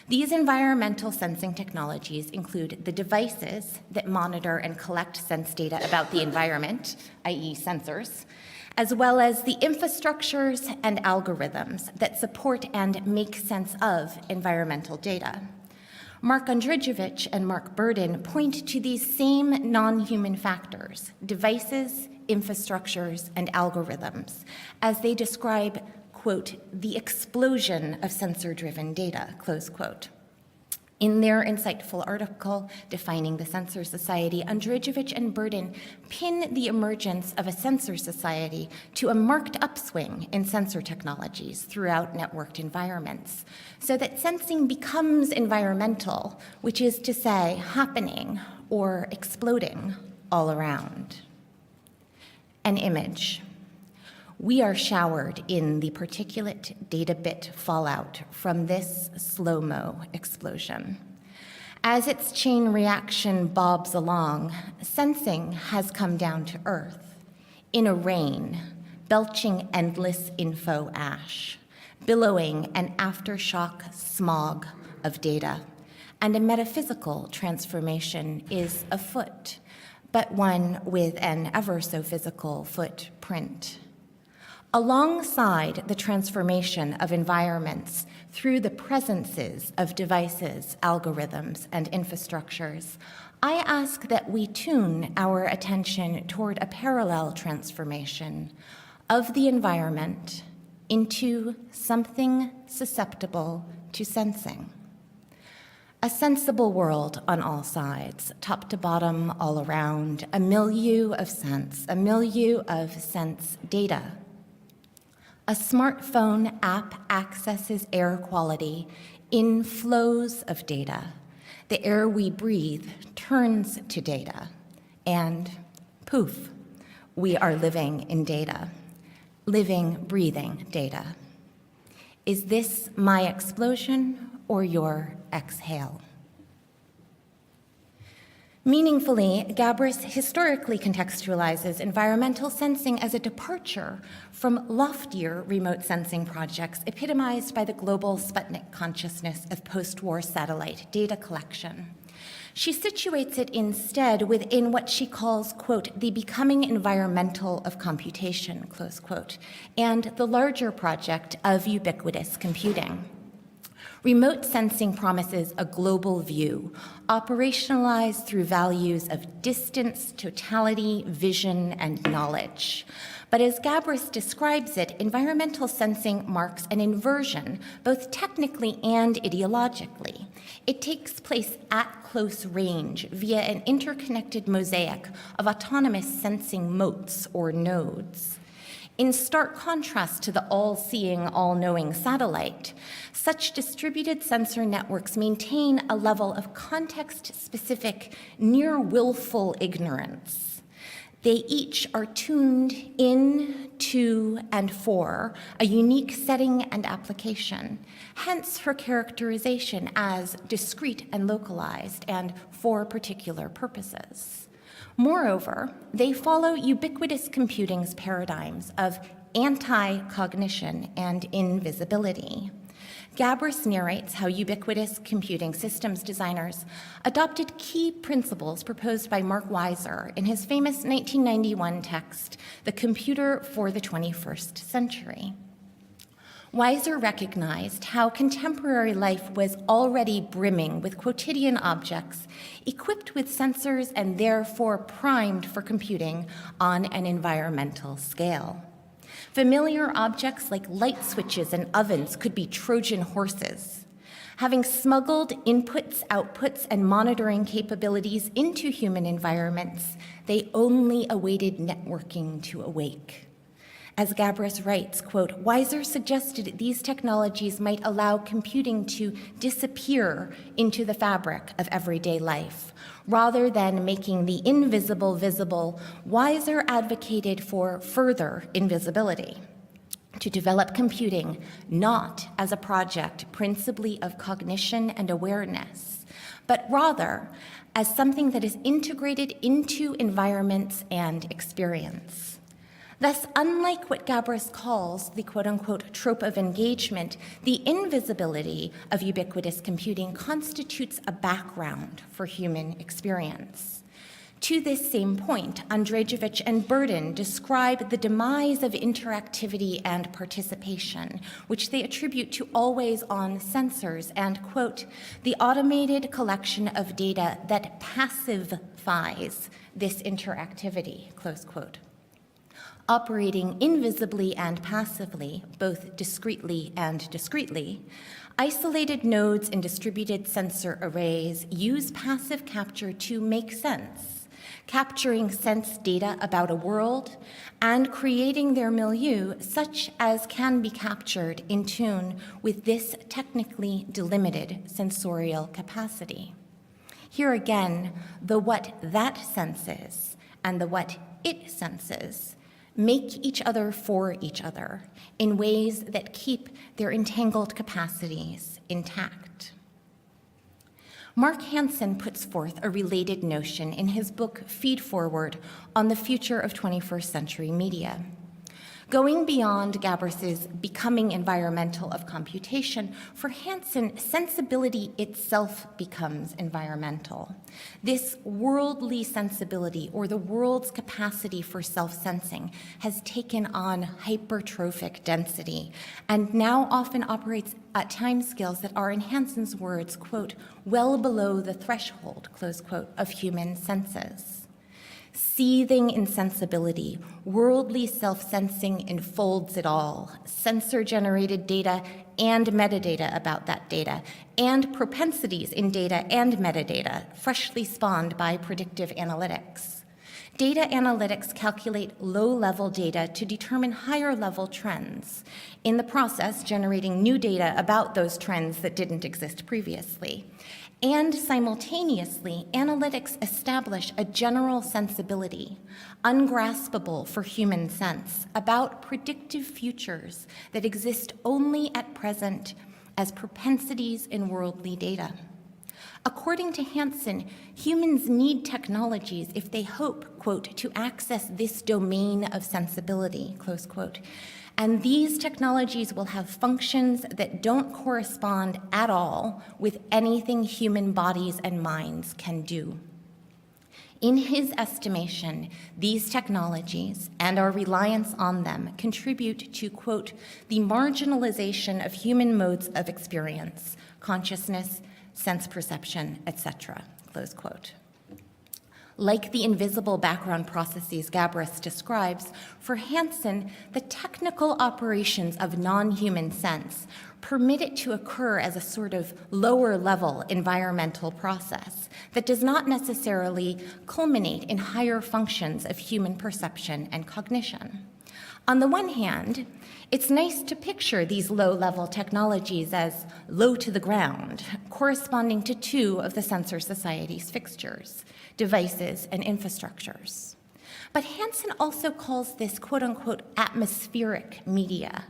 These environmental sensing technologies include the devices that monitor and collect sense data about the environment, i.e. sensors, as well as the infrastructures and algorithms that support and make sense of environmental data. Mark Andrijevich and Mark Burden point to these same non-human factors, devices, infrastructures, and algorithms, as they describe, quote, the explosion of sensor-driven data, close quote. In their insightful article, Defining the Sensor Society, Andrijevich and Burden pin the emergence of a sensor society to a marked upswing in sensor technologies throughout networked environments, so that sensing becomes environmental, which is to say, happening or exploding all around. An image. We are showered in the particulate data bit fallout from this slow-mo explosion. As its chain reaction bobs along, sensing has come down to earth in a rain, belching endless info ash, billowing an aftershock smog of data, and a metaphysical transformation is afoot, but one with an ever-so-physical footprint. Alongside the transformation of environments through the presences of devices, algorithms, and infrastructures, I ask that we tune our attention toward a parallel transformation of the environment into something susceptible to sensing. A sensible world on all sides, top to bottom, all around, a milieu of sense data. A smartphone app accesses air quality in flows of data. The air we breathe turns to data, and poof, we are living in data, living, breathing data. Is this my explosion or your exhale? Meaningfully, Gabrus historically contextualizes environmental sensing as a departure from loftier remote sensing projects epitomized by the global Sputnik consciousness of post-war satellite data collection. She situates it instead within what she calls, quote, the becoming environmental of computation, close quote, and the larger project of ubiquitous computing. Remote sensing promises a global view, operationalized through values of distance, totality, vision, and knowledge. But as Gabrus describes it, environmental sensing marks an inversion, both technically and ideologically. It takes place at close range via an interconnected mosaic of autonomous sensing motes or nodes. In stark contrast to the all-seeing, all-knowing satellite, such distributed sensor networks maintain a level of context-specific, near-willful ignorance. They each are tuned in, to, and for a unique setting and application, hence her characterization as discrete and localized and for particular purposes. Moreover, they follow ubiquitous computing's paradigms of anti-cognition and invisibility. Gabrus narrates how ubiquitous computing systems designers adopted key principles proposed by Mark Weiser in his famous 1991 text, The Computer for the 21st Century. Weiser recognized how contemporary life was already brimming with quotidian objects equipped with sensors and therefore primed for computing on an environmental scale. Familiar objects like light switches and ovens could be Trojan horses. Having smuggled inputs, outputs, and monitoring capabilities into human environments, they only awaited networking to awake. As Gabrus writes, quote, Weiser suggested these technologies might allow computing to disappear into the fabric of everyday life. Rather than making the invisible visible, Weiser advocated for further invisibility, to develop computing not as a project principally of cognition and awareness, but rather as something that is integrated into environments and experience. Thus, unlike what Gabrus calls the quote-unquote trope of engagement, the invisibility of ubiquitous computing constitutes a background for human experience. To this same point, Andrzejewicz and Burden describe the demise of interactivity and participation, which they attribute to always-on sensors and, quote, the automated collection of data that pacifies this interactivity, close quote. Operating invisibly and passively, both discretely and discretely, isolated nodes in distributed sensor arrays use passive capture to make sense, capturing sense data about a world and creating their milieu such as can be captured in tune with this technically delimited sensorial capacity. Here again, the what that senses and the what it senses make each other for each other in ways that keep their entangled capacities intact. Mark Hansen puts forth a related notion in his book Feed Forward on the future of 21st century media. Going beyond Gabrus's becoming environmental of computation, for Hansen, sensibility itself becomes environmental. This worldly sensibility, or the world's capacity for self-sensing, has taken on hypertrophic density and now often operates at timescales that are, in Hansen's words, quote, well below the threshold, close quote, of human senses. Seething insensibility, worldly self-sensing enfolds it all, sensor-generated data and metadata about that data, and propensities in data and metadata, freshly spawned by predictive analytics. Data analytics calculate low-level data to determine higher-level trends, in the process generating new data about those trends that didn't exist previously. And simultaneously, analytics establish a general sensibility, ungraspable for human sense, about predictive futures that exist only at present as propensities in worldly data. According to Hansen, humans need technologies if they hope, quote, to access this domain of sensibility, close quote. And these technologies will have functions that don't correspond at all with anything human bodies and minds can do. In his estimation, these technologies and our reliance on them contribute to, quote, the marginalization of human modes of experience, consciousness, sense perception, etc., close quote. Like the invisible background processes Gabrus describes, for Hansen, the technical operations of non-human sense permit it to occur as a sort of lower-level environmental process that does not necessarily culminate in higher functions of human perception and cognition. On the one hand, it's nice to picture these low-level technologies as low to the ground, corresponding to two of the Sensor Society's fixtures, devices and infrastructures. But Hansen also calls this quote-unquote atmospheric media,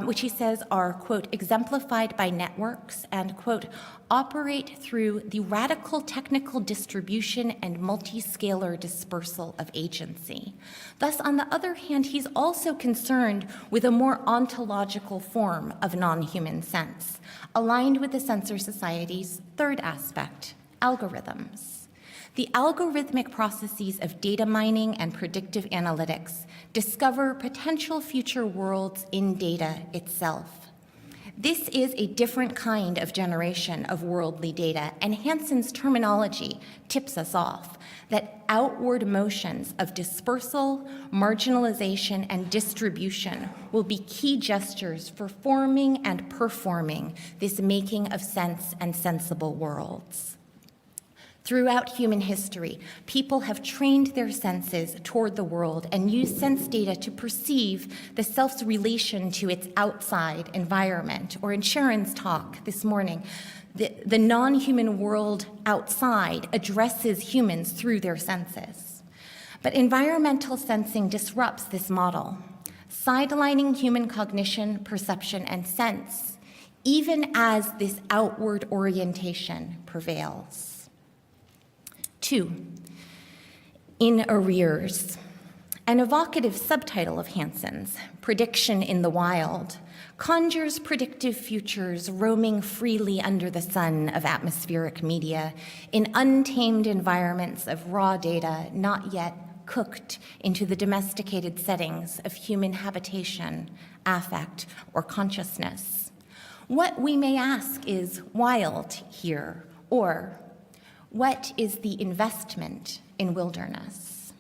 which he says are, quote, exemplified by networks and, quote, operate through the radical technical distribution and multi-scalar dispersal of agency. Thus, on the other hand, he's also concerned with a more ontological form of non-human sense, aligned with the Sensor Society's third aspect, algorithms. The algorithmic processes of data mining and predictive analytics discover potential future worlds in data itself. This is a different kind of generation of worldly data, and Hanson's terminology tips us off that outward motions of dispersal, marginalization, and distribution will be key gestures for forming and performing this making of sense and sensible worlds. Throughout human history, people have trained their senses toward the world and used sense data to perceive the self's relation to its outside environment, or in Sharon's talk this morning, the non-human world outside addresses humans through their senses. But environmental sensing disrupts this model, sidelining human cognition, perception, and sense, even as this outward orientation prevails. 2, in arrears. An evocative subtitle of Hanson's, Prediction in the Wild, conjures predictive futures roaming freely under the sun of atmospheric media in untamed environments of raw data not yet cooked into the domesticated settings of human habitation, affect, or consciousness. What we may ask is wild here, or what is the investment in wilderness?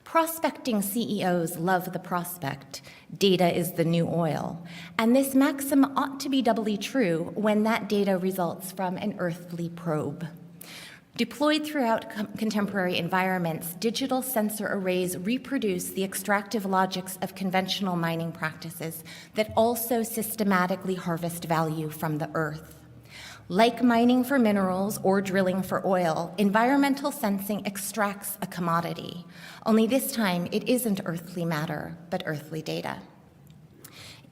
Prospecting CEOs love the prospect. Data is the new oil. And this maxim ought to be doubly true when that data results from an earthly probe. Deployed throughout contemporary environments, digital sensor arrays reproduce the extractive logics of conventional mining practices that also systematically harvest value from the earth. Like mining for minerals or drilling for oil, environmental sensing extracts a commodity, only this time it isn't earthly matter, but earthly data.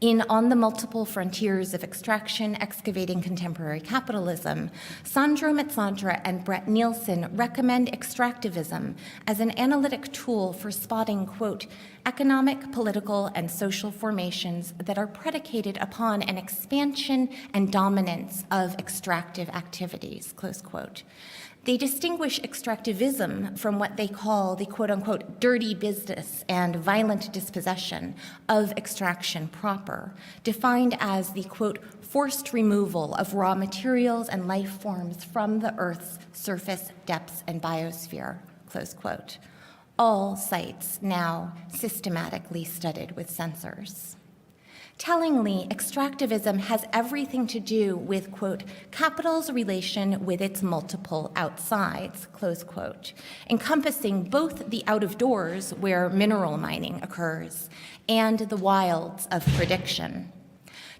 In On the Multiple Frontiers of Extraction, Excavating Contemporary Capitalism, Sandro Metzandra and Brett Nielsen recommend extractivism as an analytic tool for spotting, quote, economic, political, and social formations that are predicated upon an expansion and dominance of extractive activities, close quote. They distinguish extractivism from what they call the quote-unquote dirty business and violent dispossession of extraction proper, defined as the quote forced removal of raw materials and life forms from the Earth's surface, depths, and biosphere, close quote. All sites now systematically studied with sensors. Tellingly, extractivism has everything to do with, quote, capital's relation with its multiple outsides, close quote, encompassing both the out of doors where mineral mining occurs and the wilds of prediction.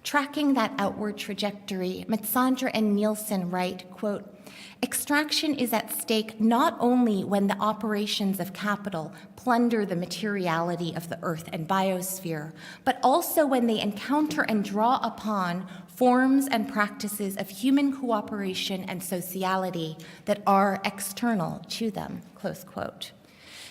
Tracking that outward trajectory, Metzandra and Nielsen write, quote, extraction is at stake not only when the operations of capital plunder the materiality of the earth and biosphere, but also when they encounter and draw upon forms and practices of human cooperation and sociality that are external to them, close quote.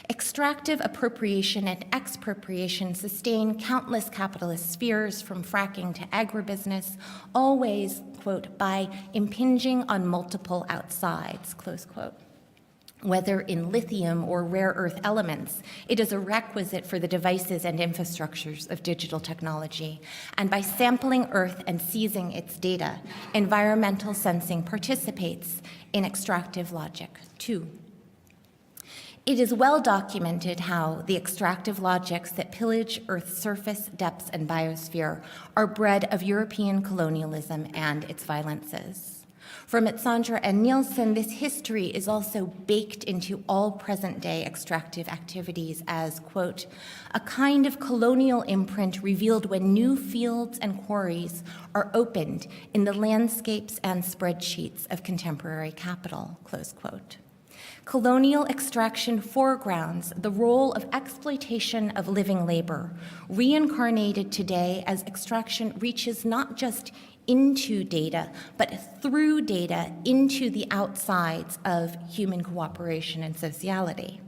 Extractive appropriation and expropriation sustain countless capitalist spheres from fracking to agribusiness, always, quote, by impinging on multiple outsides, close quote. Whether in lithium or rare earth elements, it is a requisite for the devices and infrastructures of digital technology. And by sampling earth and seizing its data, environmental sensing participates in extractive logic too. It is well documented how the extractive logics that pillage Earth's surface, depths, and biosphere are bred of European colonialism and its violences. For Metzandra and Nielsen, this history is also baked into all present-day extractive activities as, quote, a kind of colonial imprint revealed when new fields and quarries are opened in the landscapes and spreadsheets of contemporary capital, close quote. Colonial extraction foregrounds the role of exploitation of living labor, reincarnated today as extraction reaches not just into data, but through data into the outsides of human cooperation and sociality.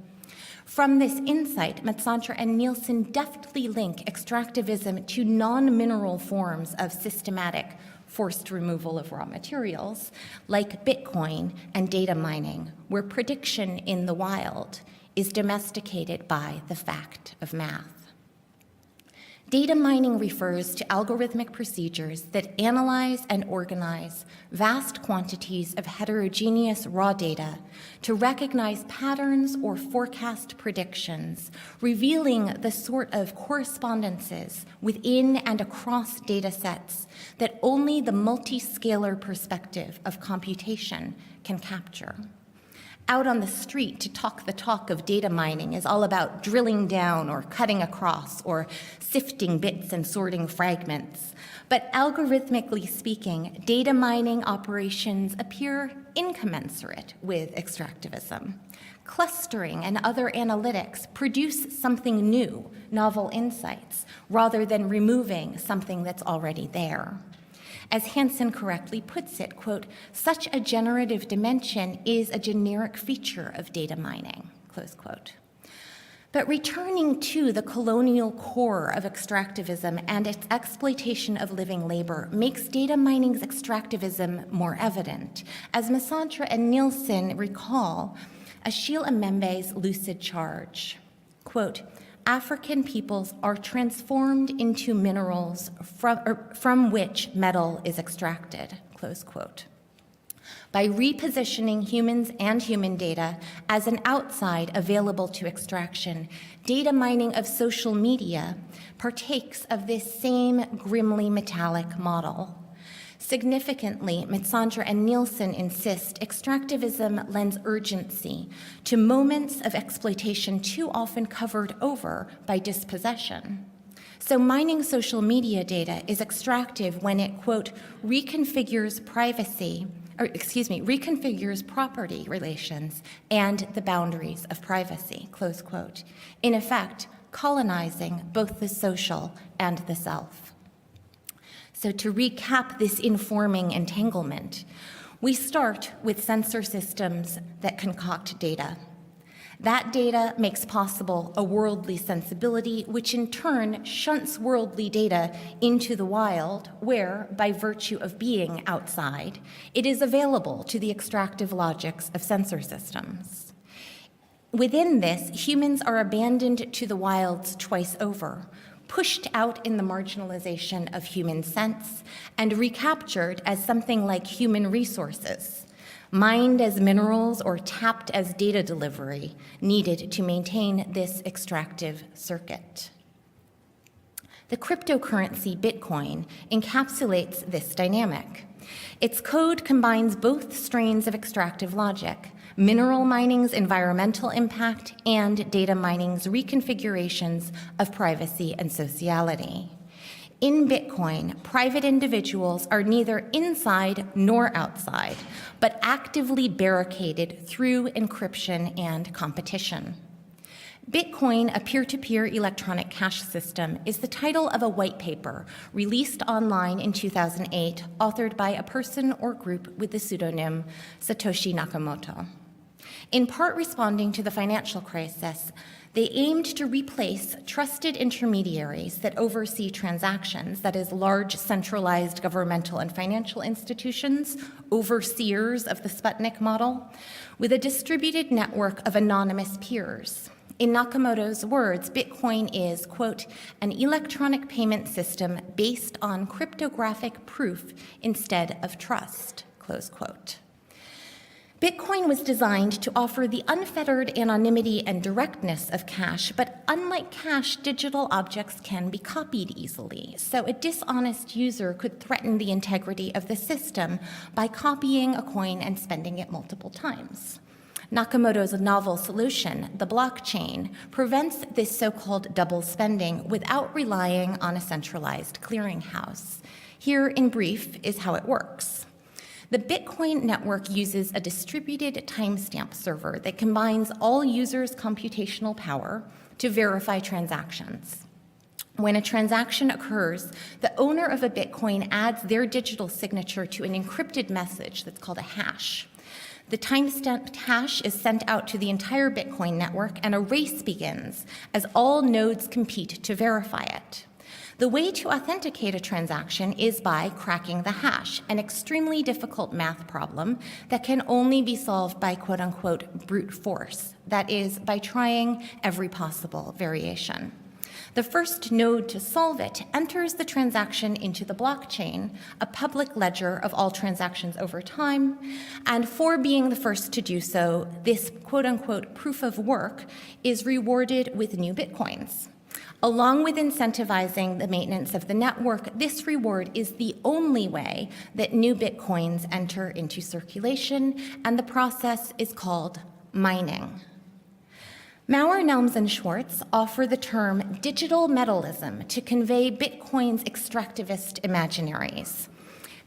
From this insight, Moser and Nielsen deftly link extractivism to non-mineral forms of systematic forced removal of raw materials, like Bitcoin and data mining, where prediction in the wild is domesticated by the fact of math. Data mining refers to algorithmic procedures that analyze and organize vast quantities of heterogeneous raw data to recognize patterns or forecast predictions, revealing the sort of correspondences within and across data sets that only the multi-scalar perspective of computation can capture. Out on the street, to talk the talk of data mining is all about drilling down or cutting across or sifting bits and sorting fragments. But algorithmically speaking, data mining operations appear incommensurate with extractivism. Clustering and other analytics produce something new, novel insights, rather than removing something that's already there. As Hansen correctly puts it, quote, such a generative dimension is a generic feature of data mining, close quote. But returning to the colonial core of extractivism and its exploitation of living labor makes data mining's extractivism more evident. As Moser and Nielsen recall Achille Mbembe's lucid charge, quote, African peoples are transformed into minerals from which metal is extracted, close quote. By repositioning humans and human data as an outside available to extraction, data mining of social media partakes of this same grimly metallic model. Significantly, Moser and Nielsen insist extractivism lends urgency to moments of exploitation too often covered over by dispossession. So mining social media data is extractive when it, quote, reconfigures property relations and the boundaries of privacy, close quote. In effect, colonizing both the social and the self. So to recap this informing entanglement, we start with sensor systems that concoct data. That data makes possible a worldly sensibility, which in turn shunts worldly data into the wild, where, by virtue of being outside, it is available to the extractive logics of sensor systems. Within this, humans are abandoned to the wilds twice over, pushed out in the marginalization of human sense, and recaptured as something like human resources, mined as minerals or tapped as data delivery needed to maintain this extractive circuit. The cryptocurrency Bitcoin encapsulates this dynamic. Its code combines both strains of extractive logic, mineral mining's environmental impact and data mining's reconfigurations of privacy and sociality. In Bitcoin, private individuals are neither inside nor outside, but actively barricaded through encryption and competition. Bitcoin, a peer-to-peer electronic cash system, is the title of a white paper released online in 2008, authored by a person or group with the pseudonym Satoshi Nakamoto. In part responding to the financial crisis, they aimed to replace trusted intermediaries that oversee transactions, that is, large centralized governmental and financial institutions, overseers of the Sputnik model, with a distributed network of anonymous peers. In Nakamoto's words, Bitcoin is, quote, an electronic payment system based on cryptographic proof instead of trust, close quote. Bitcoin was designed to offer the unfettered anonymity and directness of cash, but unlike cash, digital objects can be copied easily. So a dishonest user could threaten the integrity of the system by copying a coin and spending it multiple times. Nakamoto's novel solution, the blockchain, prevents this so-called double spending without relying on a centralized clearinghouse. Here, in brief, is how it works. The Bitcoin network uses a distributed timestamp server that combines all users' computational power to verify transactions. When a transaction occurs, the owner of a Bitcoin adds their digital signature to an encrypted message that's called a hash. The timestamped hash is sent out to the entire Bitcoin network, and a race begins as all nodes compete to verify it. The way to authenticate a transaction is by cracking the hash, an extremely difficult math problem that can only be solved by quote-unquote brute force, that is, by trying every possible variation. The first node to solve it enters the transaction into the blockchain, a public ledger of all transactions over time, and for being the first to do so, this quote-unquote proof of work is rewarded with new Bitcoins. Along with incentivizing the maintenance of the network, this reward is the only way that new Bitcoins enter into circulation, and the process is called mining. Maurer, Nelms, and Schwartz offer the term digital metalism to convey Bitcoin's extractivist imaginaries.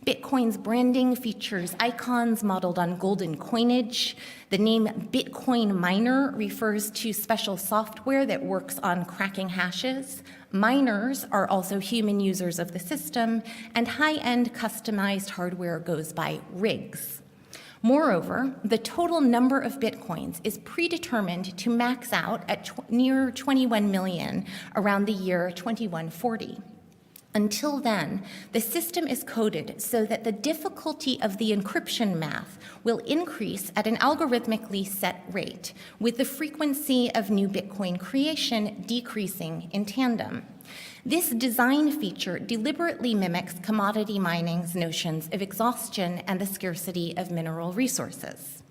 Bitcoin's branding features icons modeled on golden coinage. The name Bitcoin miner refers to special software that works on cracking hashes. Miners are also human users of the system, and high-end customized hardware goes by rigs. Moreover, the total number of Bitcoins is predetermined to max out at near 21 million around the year 2140. Until then, the system is coded so that the difficulty of the encryption math will increase at an algorithmically set rate, with the frequency of new Bitcoin creation decreasing in tandem. This design feature deliberately mimics commodity mining's notions of exhaustion and the scarcity of mineral resources.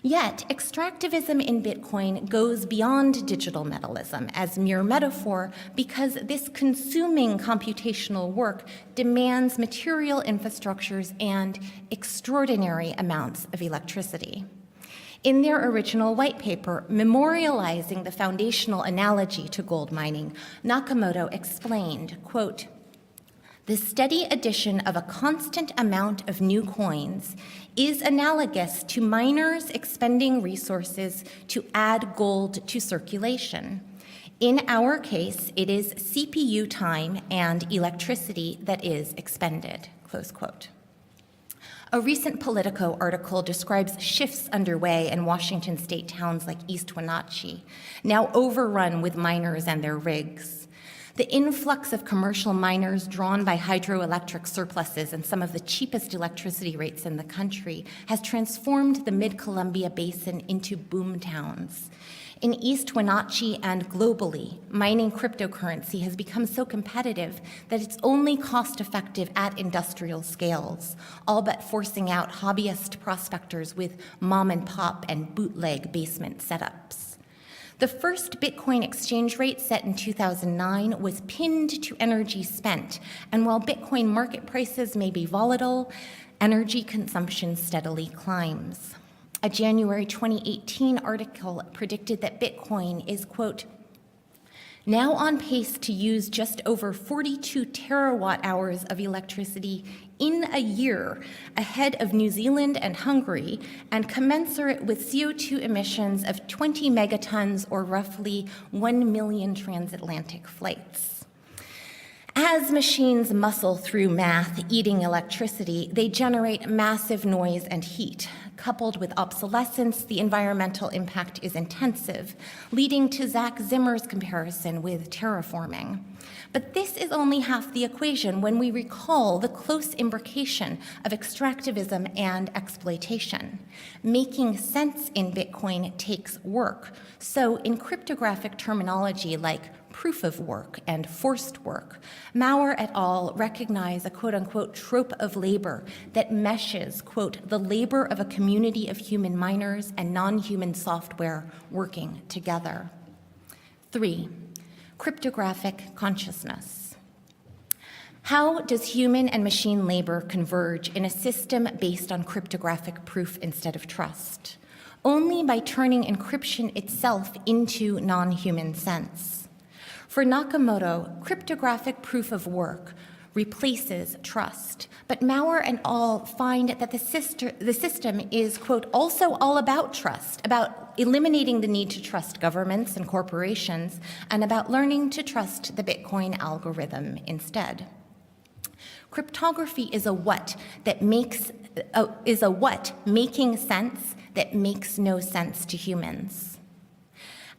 Yet, extractivism in Bitcoin goes beyond digital metalism as mere metaphor because this consuming computational work demands material infrastructures and extraordinary amounts of electricity. In their original white paper, memorializing the foundational analogy to gold mining, Nakamoto explained, quote, "The steady addition of a constant amount of new coins is analogous to miners expending resources to add gold to circulation. In our case, it is CPU time and electricity that is expended," close quote. A recent Politico article describes shifts underway in Washington state towns like East Wenatchee, now overrun with miners and their rigs. The influx of commercial miners drawn by hydroelectric surpluses and some of the cheapest electricity rates in the country has transformed the Mid-Columbia Basin into boom towns. In East Wenatchee and globally, mining cryptocurrency has become so competitive that it's only cost-effective at industrial scales, all but forcing out hobbyist prospectors with mom-and-pop and bootleg basement setups. The first Bitcoin exchange rate set in 2009 was pinned to energy spent, and while Bitcoin market prices may be volatile, energy consumption steadily climbs. A January 2018 article predicted that Bitcoin is, quote, "now on pace to use just over 42 terawatt hours of electricity in a year, ahead of New Zealand and Hungary, and commensurate with CO2 emissions of 20 megatons or roughly 1 million transatlantic flights." As machines muscle through math, eating electricity, they generate massive noise and heat. Coupled with obsolescence, the environmental impact is intensive, leading to Zach Zimmer's comparison with terraforming. But this is only half the equation when we recall the close imbrication of extractivism and exploitation. Making sense in Bitcoin takes work. So in cryptographic terminology like proof of work and forced work, Maurer et al. Recognize a quote-unquote trope of labor that meshes, quote, the labor of a community of human miners and non-human software working together. 3, cryptographic consciousness. How does human and machine labor converge in a system based on cryptographic proof instead of trust? Only by turning encryption itself into non-human sense. For Nakamoto, cryptographic proof of work replaces trust, but Maurer and al. Find that the system is, quote, also all about trust, about eliminating the need to trust governments and corporations, and about learning to trust the Bitcoin algorithm instead. Cryptography is a what making sense that makes no sense to humans.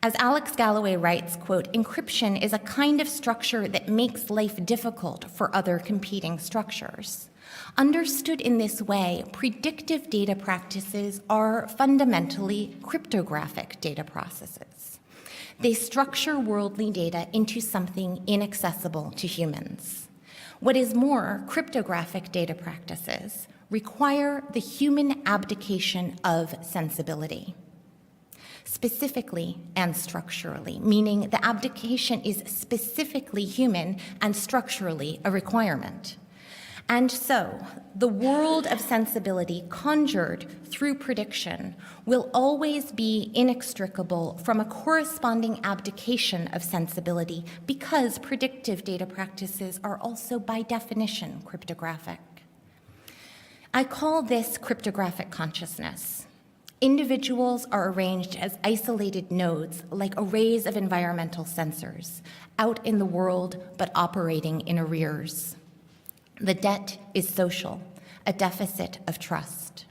As Alex Galloway writes, quote, encryption is a kind of structure that makes life difficult for other competing structures. Understood in this way, predictive data practices are fundamentally cryptographic data processes. They structure worldly data into something inaccessible to humans. What is more, cryptographic data practices require the human abdication of sensibility, specifically and structurally, meaning the abdication is specifically human and structurally a requirement. And so, the world of sensibility conjured through prediction will always be inextricable from a corresponding abdication of sensibility because predictive data practices are also by definition cryptographic. I call this cryptographic consciousness. Individuals are arranged as isolated nodes, like arrays of environmental sensors, out in the world but operating in arrears. The debt is social, a deficit of trust.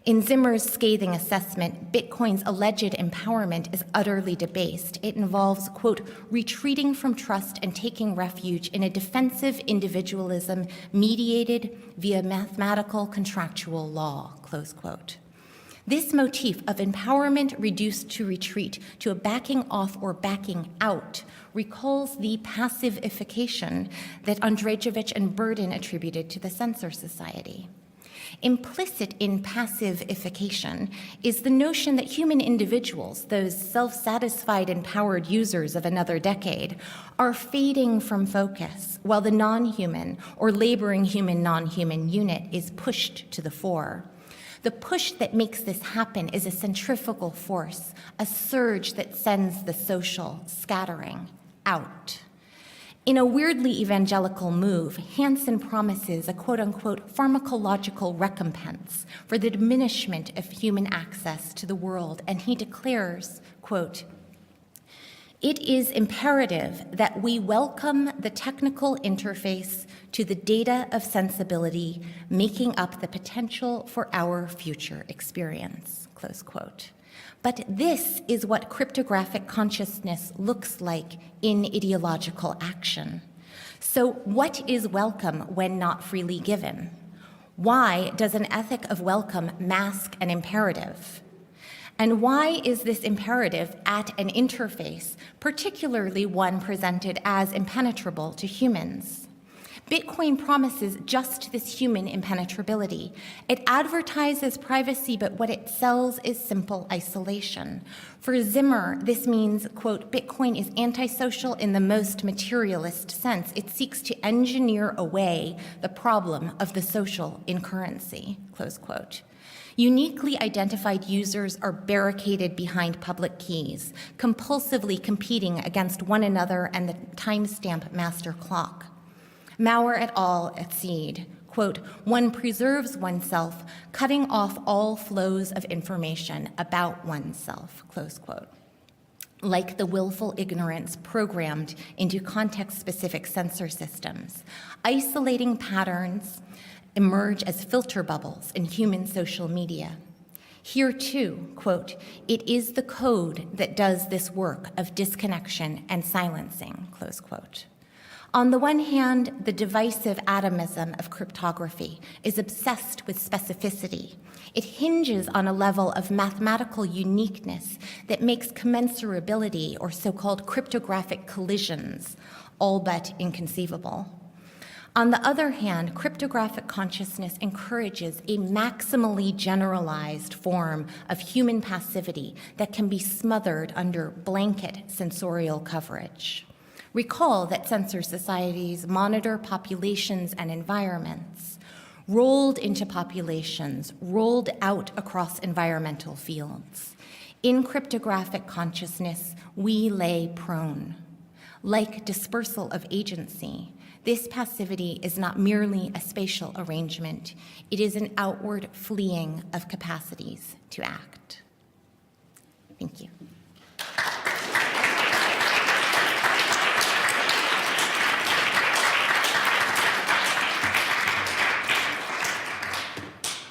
In Zimmer's scathing assessment, Bitcoin's alleged empowerment is utterly debased. It involves, quote, retreating from trust and taking refuge in a defensive individualism mediated via mathematical contractual law, close quote. This motif of empowerment reduced to retreat, to a backing off or backing out, recalls the passivification that Andrzejewicz and Burden attributed to the Censor Society. Implicit in passivification is the notion that human individuals, those self-satisfied empowered users of another decade, are fading from focus, while the non-human or laboring human non-human unit is pushed to the fore. The push that makes this happen is a centrifugal force, a surge that sends the social scattering out. In a weirdly evangelical move, Hansen promises a quote-unquote pharmacological recompense for the diminishment of human access to the world, and he declares, quote, it is imperative that we welcome the technical interface to the data of sensibility, making up the potential for our future experience, close quote. But this is what cryptographic consciousness looks like in ideological action. So what is welcome when not freely given? Why does an ethic of welcome mask an imperative? And why is this imperative at an interface, particularly one presented as impenetrable to humans? Bitcoin promises just this human impenetrability. It advertises privacy, but what it sells is simple isolation. For Zimmer, this means, quote, Bitcoin is antisocial in the most materialist sense. It seeks to engineer away the problem of the social in currency, close quote. Uniquely identified users are barricaded behind public keys, compulsively competing against one another and the timestamp master clock. Maurer et al. Accede, quote, one preserves oneself, cutting off all flows of information about oneself, close quote. Like the willful ignorance programmed into context-specific sensor systems, isolating patterns emerge as filter bubbles in human social media. Here too, quote, it is the code that does this work of disconnection and silencing, close quote. On the one hand, the divisive atomism of cryptography is obsessed with specificity. It hinges on a level of mathematical uniqueness that makes commensurability, or so-called cryptographic collisions, all but inconceivable. On the other hand, cryptographic consciousness encourages a maximally generalized form of human passivity that can be smothered under blanket sensorial coverage. Recall that censor societies monitor populations and environments, rolled into populations, rolled out across environmental fields. In cryptographic consciousness, we lay prone. Like dispersal of agency, this passivity is not merely a spatial arrangement, it is an outward fleeing of capacities to act. Thank you.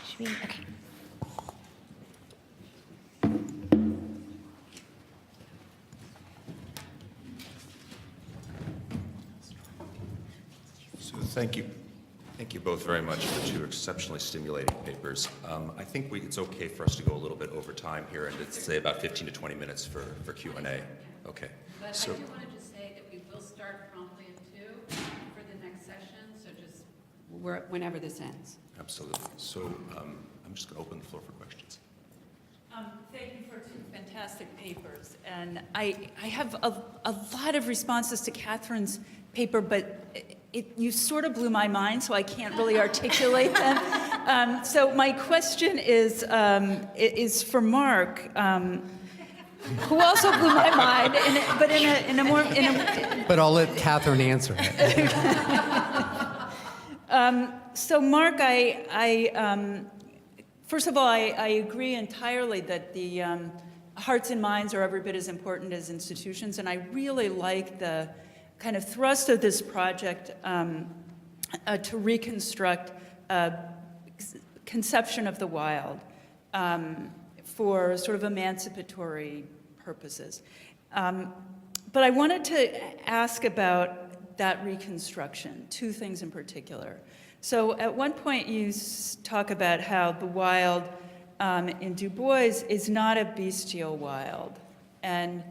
Should we? Okay. Thank you. Thank you both very much for two exceptionally stimulating papers. I think it's okay for us to go a little bit over time here and it's say about 15 to 20 minutes for Q&A. Okay. But So, I do want to just say that we will start promptly at 2 for the next session, so just whenever this ends. absolutely. So I'm just going to open the floor for questions. Thank you for two fantastic papers. And I have a lot of responses to Katherine's paper, but you sort of blew my mind, so I can't really articulate them. So my question is for Mark, who also blew my mind, but in a more... But I'll let Katherine answer it. So Mark, first of all, I agree entirely that the hearts and minds are every bit as important as institutions, and I really like the kind of thrust of this project to reconstruct conception of the wild for sort of emancipatory purposes. But I wanted to ask about that reconstruction, two things in particular. So at one point you talk about how the wild in Du Bois is not a bestial wild. And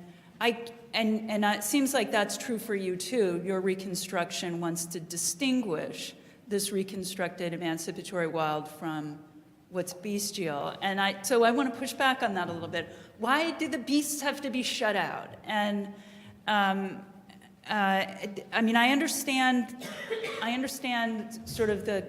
it seems like that's true for you too. Your reconstruction wants to distinguish this reconstructed emancipatory wild from what's bestial. And so I want to push back on that a little bit. Why do the beasts have to be shut out? And I mean, I understand sort of the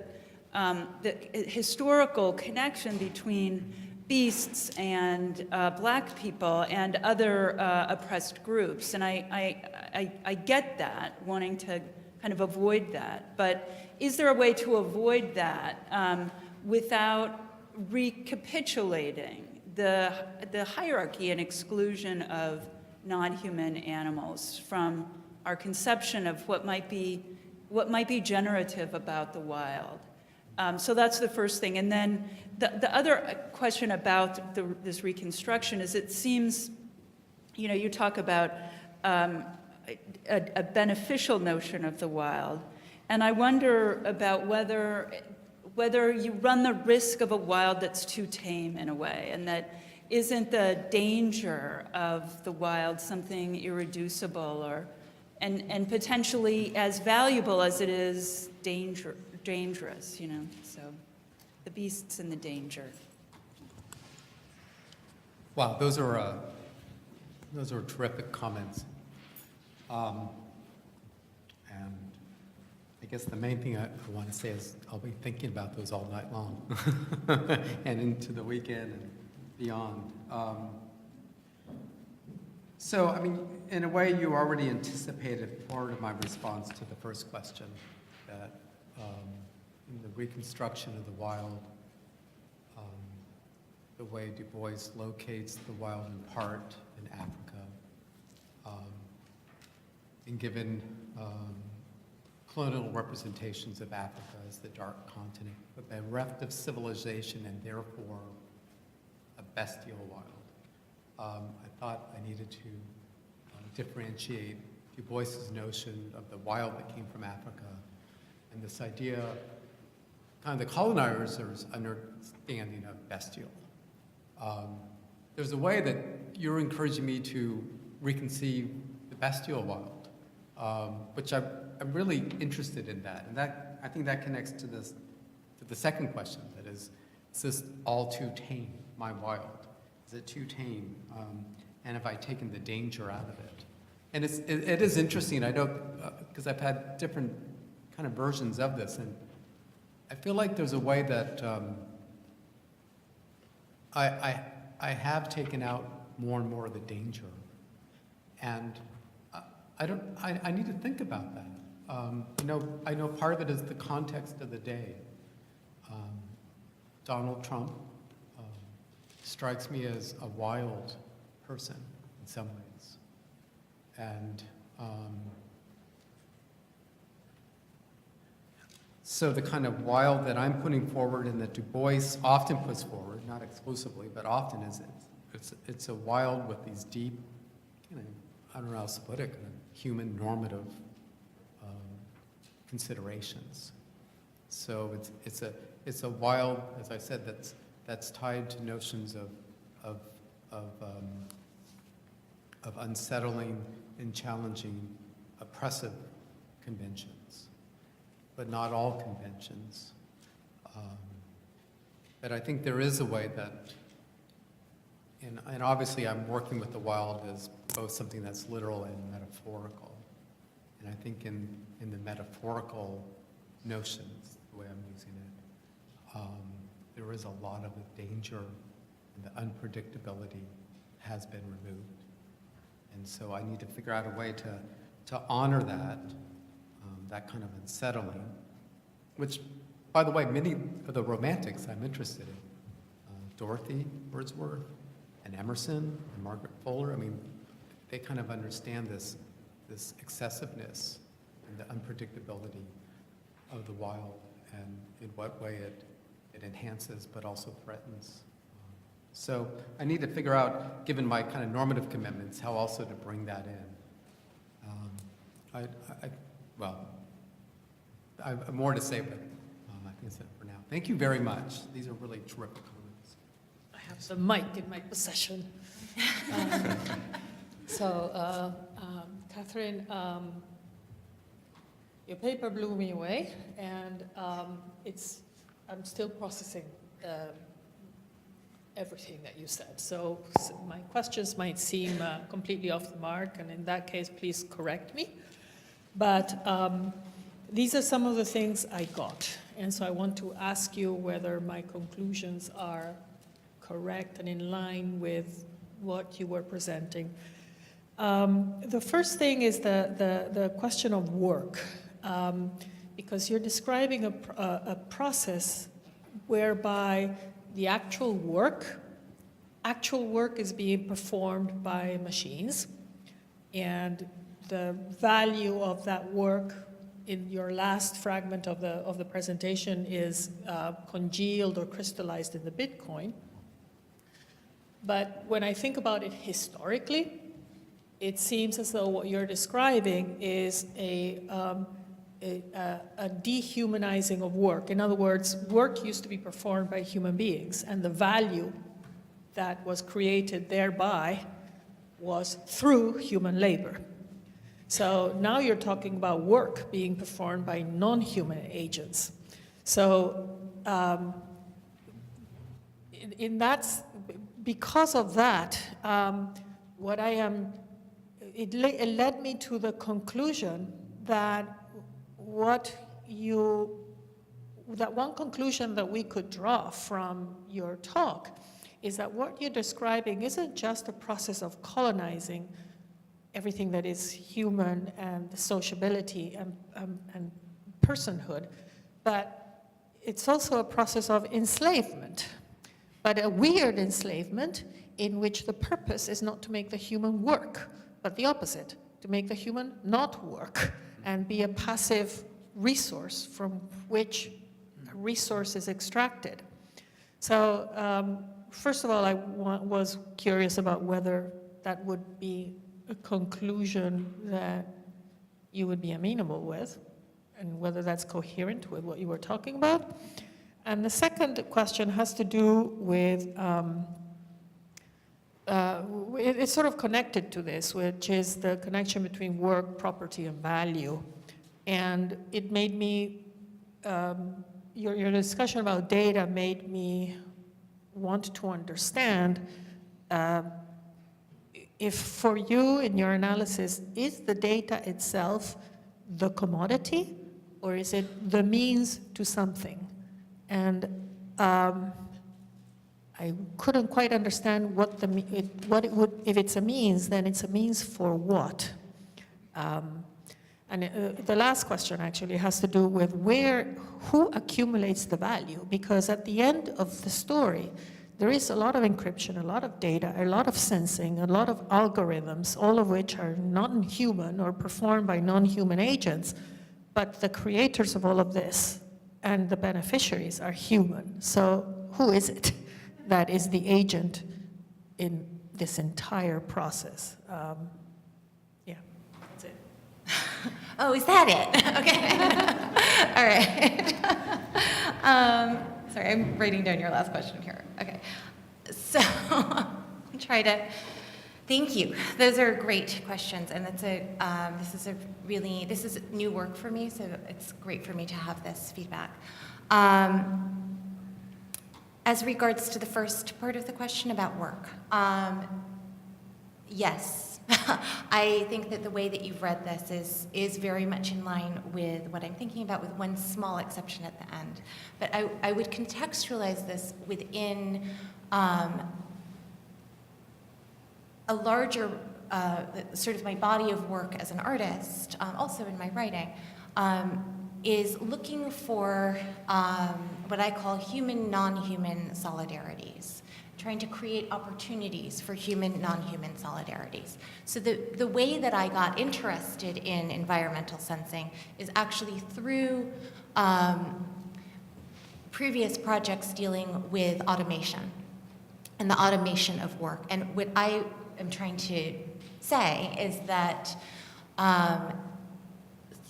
historical connection between beasts and black people and other oppressed groups, and I get that, wanting to kind of avoid that. But is there a way to avoid that without recapitulating the hierarchy and exclusion of non-human animals from our conception of what might be generative about the wild? So that's the first thing. And then the other question about this reconstruction is, it seems, you talk about a beneficial notion of the wild, and I wonder about whether you run the risk of a wild that's too tame in a way, and that isn't the danger of the wild something irreducible and potentially as valuable as it is dangerous, so the beasts and the danger. Wow, those are terrific comments. And I guess the main thing I want to say is I'll be thinking about those all night long and into the weekend and beyond. So, I mean, in a way, you already anticipated part of my response to the first question, that in the reconstruction of the wild, the way Du Bois locates the wild in part in Africa, and given colonial representations of Africa as the dark continent, but bereft of civilization and therefore a bestial wild. I thought I needed to differentiate Du Bois's notion of the wild that came from Africa and this idea, kind of the colonizers' understanding of bestial. There's a way that you're encouraging me to reconceive the bestial wild, which I'm really interested in that. And that, I think that connects to the second question, that is this all too tame, my wild? Is it too tame? And have I taken the danger out of it? And it is interesting, I know, because I've had different kind of versions of this, and I feel like there's a way that I have taken out more and more of the danger, and I need to think about that. I know part of it is the context of the day. Donald Trump strikes me as a wild person in some ways, and so the kind of wild that I'm putting forward and that Du Bois often puts forward, not exclusively, but often, is it's a wild with these deep, I don't know how else to put it, kind of human normative considerations. So it's a wild, as I said, that's tied to notions of unsettling and challenging oppressive conventions, but not all conventions. But I think there is a way that, and obviously I'm working with the wild as both something that's literal and metaphorical. And I think in the metaphorical notions, the way I'm using it, there is a lot of the danger and the unpredictability has been removed. And so I need to figure out a way to honor that kind of unsettling, which, by the way, many of the romantics I'm interested in, Dorothy Wordsworth and Emerson and Margaret Fuller, I mean, they kind of understand this excessiveness and the unpredictability of the wild and in what way it enhances but also threatens. So I need to figure out, given my kind of normative commitments, how also to bring that in. I have more to say, but I think that's it for now. Thank you very much. These are really terrific comments. I have the mic in my possession. Katherine, your paper blew me away, and I'm still processing everything that you said. So my questions might seem completely off the mark, and in that case, please correct me. But these are some of the things I got. And so I want to ask you whether my conclusions are correct and in line with what you were presenting. The first thing is the question of work, because you're describing a process whereby the actual work is being performed by machines, and the value of that work in your last fragment of the presentation is congealed or crystallized in the Bitcoin. But when I think about it historically, it seems as though what you're describing is a dehumanizing of work. In other words, work used to be performed by human beings, and the value that was created thereby was through human labor. So now you're talking about work being performed by non-human agents. So because of that, it led me to the conclusion that one conclusion that we could draw from your talk is that what you're describing isn't just a process of colonizing everything that is human and the sociability and personhood, but it's also a process of enslavement, but a weird enslavement in which the purpose is not to make the human work, but the opposite, to make the human not work and be a passive resource from which a resource is extracted. So first of all, I was curious about whether that would be a conclusion that you would be amenable with, and whether that's coherent with what you were talking about. And the second question has to do with, it's sort of connected to this, which is the connection between work, property, and value. And it made me, your discussion about data made me want to understand if for you in your analysis, is the data itself the commodity, or is it the means to something? And I couldn't quite understand what it would, if it's a means, then it's a means for what? The last question actually has to do with who accumulates the value, because at the end of the story, there is a lot of encryption, a lot of data, a lot of sensing, a lot of algorithms, all of which are non-human or performed by non-human agents, but the creators of all of this and the beneficiaries are human. So who is it that is the agent in this entire process? Yeah, that's it. Oh, is that it? Okay. All right. Sorry, I'm writing down your last question here. Okay. So I'll try to. Thank you. Those are great questions, and that's this is new work for me, so it's great for me to have this feedback. As regards to the first part of the question about work, yes, I think that the way that you've read this is very much in line with what I'm thinking about, with one small exception at the end. But I would contextualize this within a larger, sort of my body of work as an artist, also in my writing, is looking for what I call human, non-human solidarities, trying to create opportunities for human, non-human solidarities. So the way that I got interested in environmental sensing is actually through previous projects dealing with automation and the automation of work. And what I am trying to say is that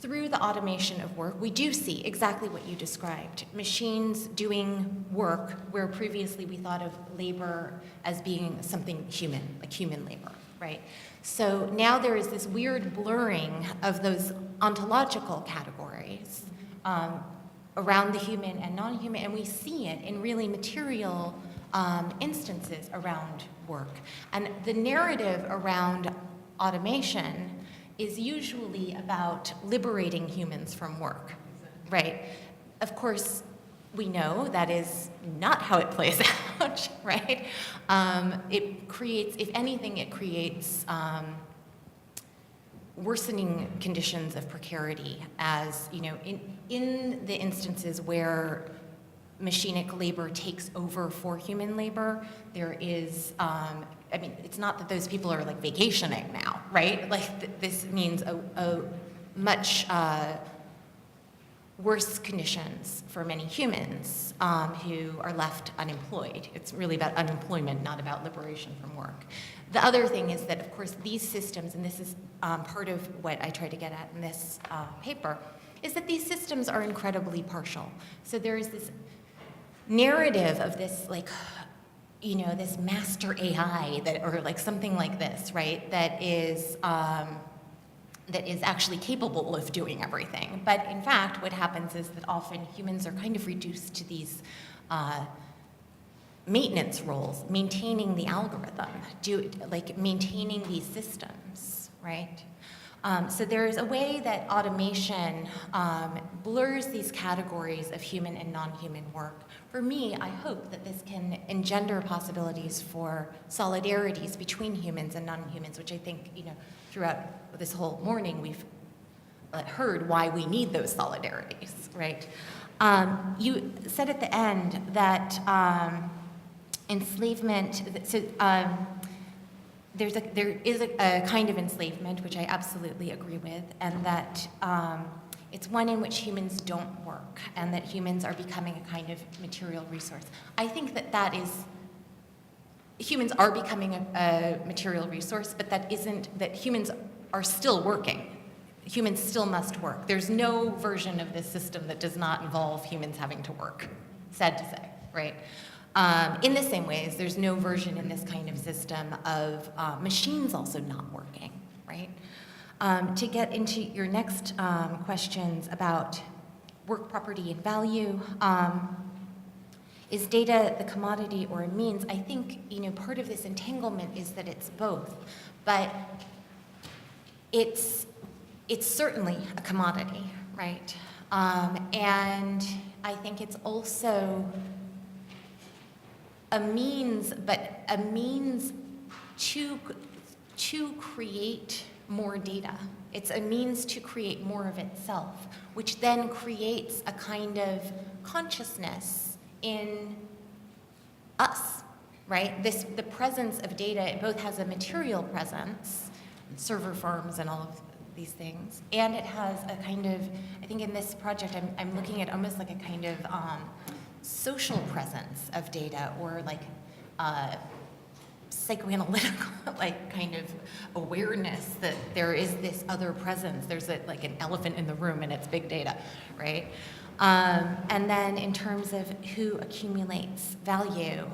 through the automation of work, we do see exactly what you described. Machines doing work where previously we thought of labor as being something human, like human labor, right? So now there is this weird blurring of those ontological categories around the human and non-human, and we see it in really material instances around work. And the narrative around automation is usually about liberating humans from work, right? Of course, we know that is not how it plays out, right? It creates, if anything, it creates worsening conditions of precarity, as, you know, in the instances where machinic labor takes over for human labor, there is, I mean, it's not that those people are like vacationing now, right? Like this means a much worse conditions for many humans who are left unemployed. It's really about unemployment, not about liberation from work. The other thing is that, of course, these systems, and this is part of what I try to get at in this paper, is that these systems are incredibly partial. So there is this narrative of this, like, you know, this master AI that, or like something like this, right? That is actually capable of doing everything. But in fact, what happens is that often humans are kind of reduced to these maintenance roles, maintaining the algorithm, maintaining these systems, right? So there is a way that automation blurs these categories of human and non-human work. For me, I hope that this can engender possibilities for solidarities between humans and non-humans, which I think, you know, throughout this whole morning we've heard why we need those solidarities, right? You said at the end that enslavement, so there is a kind of enslavement, which I absolutely agree with, and that it's one in which humans don't work, and that humans are becoming a kind of material resource. I think that humans are becoming a material resource, but that humans are still working. Humans still must work. There's no version of this system that does not involve humans having to work, sad to say, right? In the same ways, there's no version in this kind of system of machines also not working, right? To get into your next questions about work property and value, is data the commodity or a means? I think, you know, part of this entanglement is that it's both, but it's certainly a commodity, right? And I think it's also a means, but a means to create more data. It's a means to create more of itself, which then creates a kind of consciousness in us, right? The presence of data, it both has a material presence, server farms and all of these things, and it has a kind of, I think in this project, I'm looking at almost like a kind of social presence of data, or like psychoanalytical, like, kind of awareness that there is this other presence. There's like an elephant in the room, and it's big data, right? And then in terms of who accumulates value,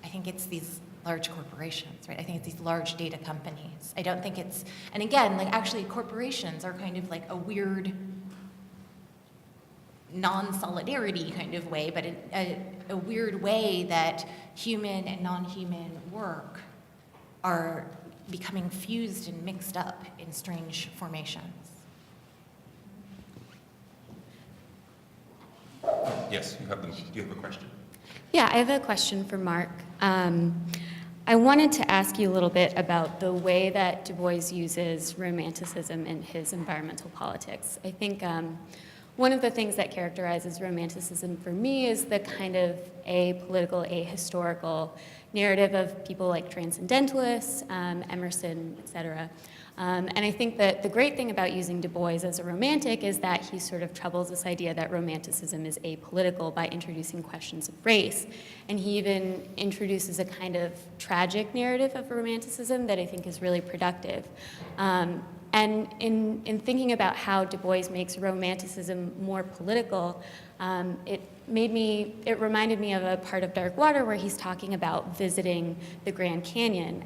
I think it's these large corporations, right? I think it's these large data companies. I don't think it's, and again, like, actually corporations are kind of like a weird non-solidarity kind of way, but a weird way that human and non-human work are becoming fused and mixed up in strange formations. Yes, you have a question. Yeah, I have a question for Mark. I wanted to ask you a little bit about the way that Du Bois uses Romanticism in his environmental politics. I think one of the things that characterizes Romanticism for me is the kind of apolitical, ahistorical narrative of people like transcendentalists, Emerson, et cetera. And I think that the great thing about using Du Bois as a romantic is that he sort of troubles this idea that Romanticism is apolitical by introducing questions of race. And he even introduces a kind of tragic narrative of Romanticism that I think is really productive. And in thinking about how Du Bois makes Romanticism more political, it reminded me of a part of Dark Water where he's talking about visiting the Grand Canyon.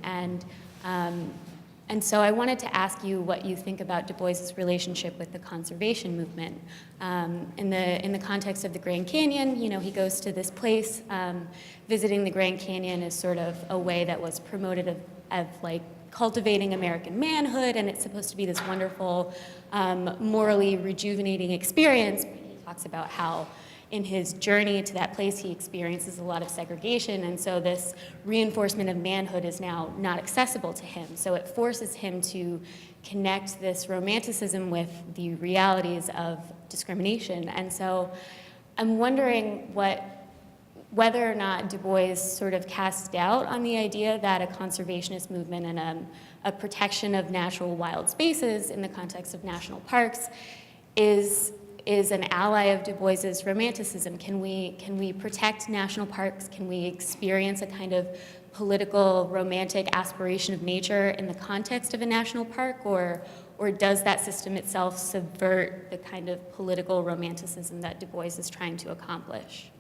And so I wanted to ask you what you think about Du Bois's relationship with the conservation movement. In the context of the Grand Canyon, you know, he goes to this place. Visiting the Grand Canyon is sort of a way that was promoted of like cultivating American manhood, and it's supposed to be this wonderful, morally rejuvenating experience. He talks about how in his journey to that place, he experiences a lot of segregation, and so this reinforcement of manhood is now not accessible to him. So it forces him to connect this romanticism with the realities of discrimination. And so I'm wondering whether or not Du Bois sort of casts doubt on the idea that a conservationist movement and a protection of natural wild spaces in the context of national parks is an ally of Du Bois's romanticism. Can we protect national parks? Can we experience a kind of political, romantic aspiration of nature in the context of a national park, or does that system itself subvert the kind of political romanticism that Du Bois is trying to accomplish?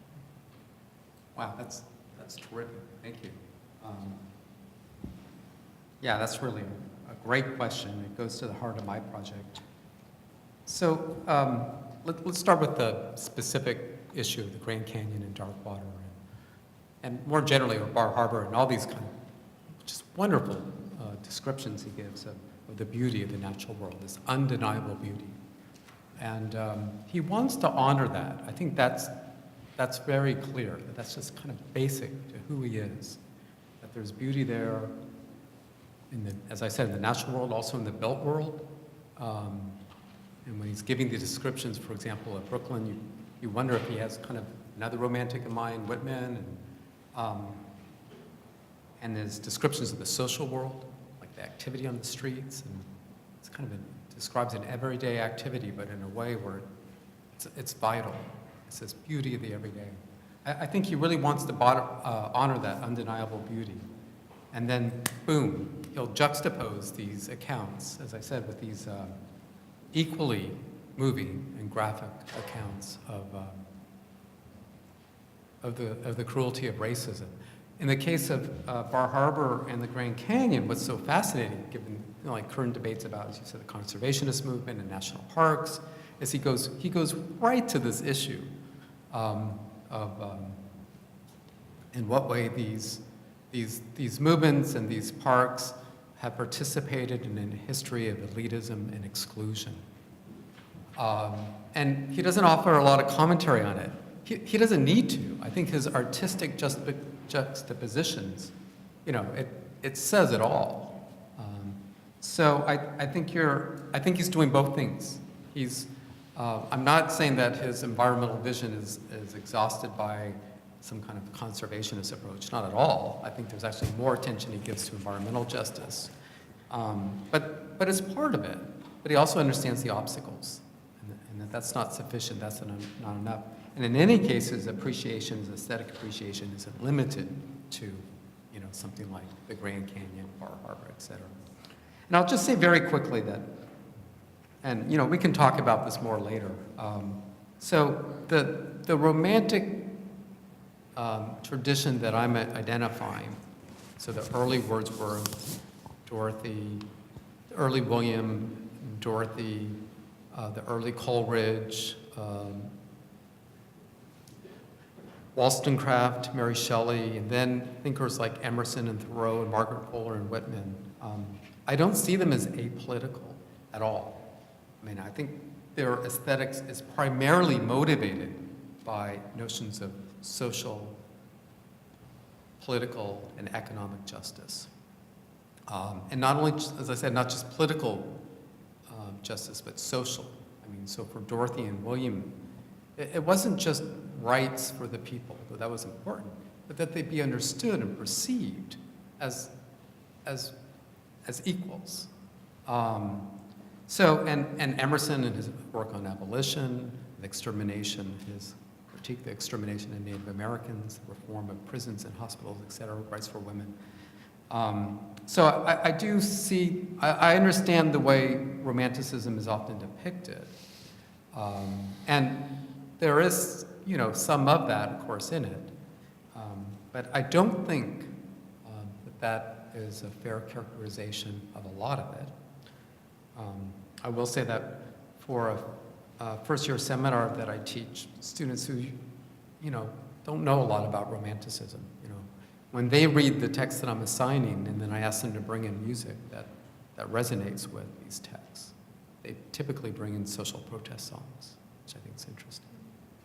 Wow, that's terrific. Thank you. Yeah, that's really a great question. It goes to the heart of my project. So let's start with the specific issue of the Grand Canyon and Dark Water, and more generally, or Bar Harbor, and all these kind of just wonderful descriptions he gives of the beauty of the natural world, this undeniable beauty. And he wants to honor that. I think that's very clear. That's just kind of basic to who he is. That there's beauty there, as I said, in the natural world, also in the built world. And when he's giving the descriptions, for example, of Brooklyn, you wonder if he has kind of another romantic in mind, Whitman, and his descriptions of the social world, like the activity on the streets, and it's kind of describes an everyday activity, but in a way where it's vital. It's this beauty of the everyday. I think he really wants to honor that undeniable beauty. And then, boom, he'll juxtapose these accounts, as I said, with these equally moving and graphic accounts of the cruelty of racism. In the case of Bar Harbor and the Grand Canyon, what's so fascinating, given like current debates about, as you said, the conservationist movement and national parks, is he goes right to this issue of in what way these movements and these parks have participated in a history of elitism and exclusion. And he doesn't offer a lot of commentary on it. He doesn't need to. I think his artistic juxtapositions, it says it all. So I think he's doing both things. I'm not saying that his environmental vision is exhausted by some kind of conservationist approach, not at all. I think there's actually more attention he gives to environmental justice. But it's part of it. But he also understands the obstacles, and that's not sufficient, that's not enough. And in any case, his appreciation, his aesthetic appreciation isn't limited to, something like the Grand Canyon, Bar Harbor, et cetera. And I'll just say very quickly that, and we can talk about this more later. So the romantic tradition that I'm identifying, so the early Wordsworth, Dorothy, the early William, Dorothy, the early Coleridge, Wollstonecraft, Mary Shelley, and then thinkers like Emerson and Thoreau and Margaret Fuller and Whitman. I don't see them as apolitical at all. I mean, I think their aesthetics is primarily motivated by notions of social, political, and economic justice. And not only, as I said, not just political justice, but social. I mean, so for Dorothy and William, it wasn't just rights for the people, though that was important, but that they be understood and perceived as equals. And Emerson and his work on abolition, the extermination, his critique of the extermination of Native Americans, reform of prisons and hospitals, et cetera, rights for women. So I do see, I understand the way Romanticism is often depicted. And there is, some of that, of course, in it. But I don't think that is a fair characterization of a lot of it. I will say that for a first-year seminar that I teach students who, don't know a lot about Romanticism, when they read the text that I'm assigning and then I ask them to bring in music that resonates with these texts, they typically bring in social protest songs, which I think is interesting.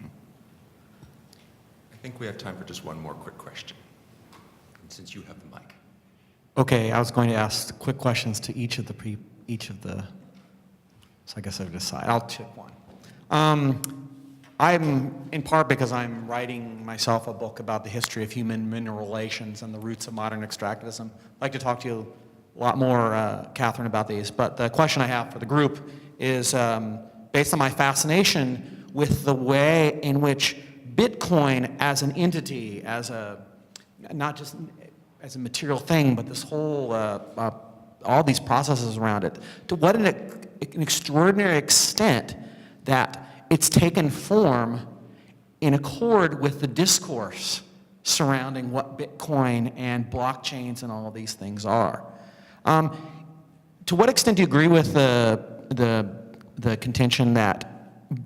I think we have time for just one more quick question, since you have the mic. Okay, I was going to ask quick questions to each of the, so I guess I'll decide. I'll chip one. I'm, in part because I'm writing myself a book about the history of human-mineral relations and the roots of modern extractivism. I'd like to talk to you a lot more, Katherine, about these. But the question I have for the group is based on my fascination with the way in which Bitcoin as an entity, as not just as a material thing, but this whole, all these processes around it, to what an extraordinary extent that it's taken form in accord with the discourse surrounding what Bitcoin and blockchains and all of these things are. To what extent do you agree with the contention that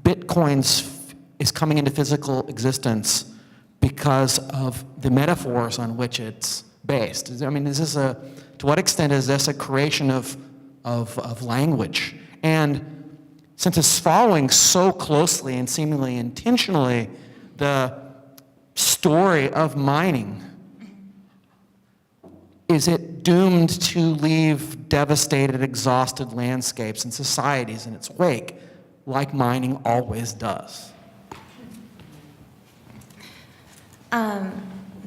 Bitcoin's is coming into physical existence because of the metaphors on which it's based? I mean, is this to what extent is this a creation of language? And since it's following so closely and seemingly intentionally the story of mining, is it doomed to leave devastated, exhausted landscapes and societies in its wake, like mining always does?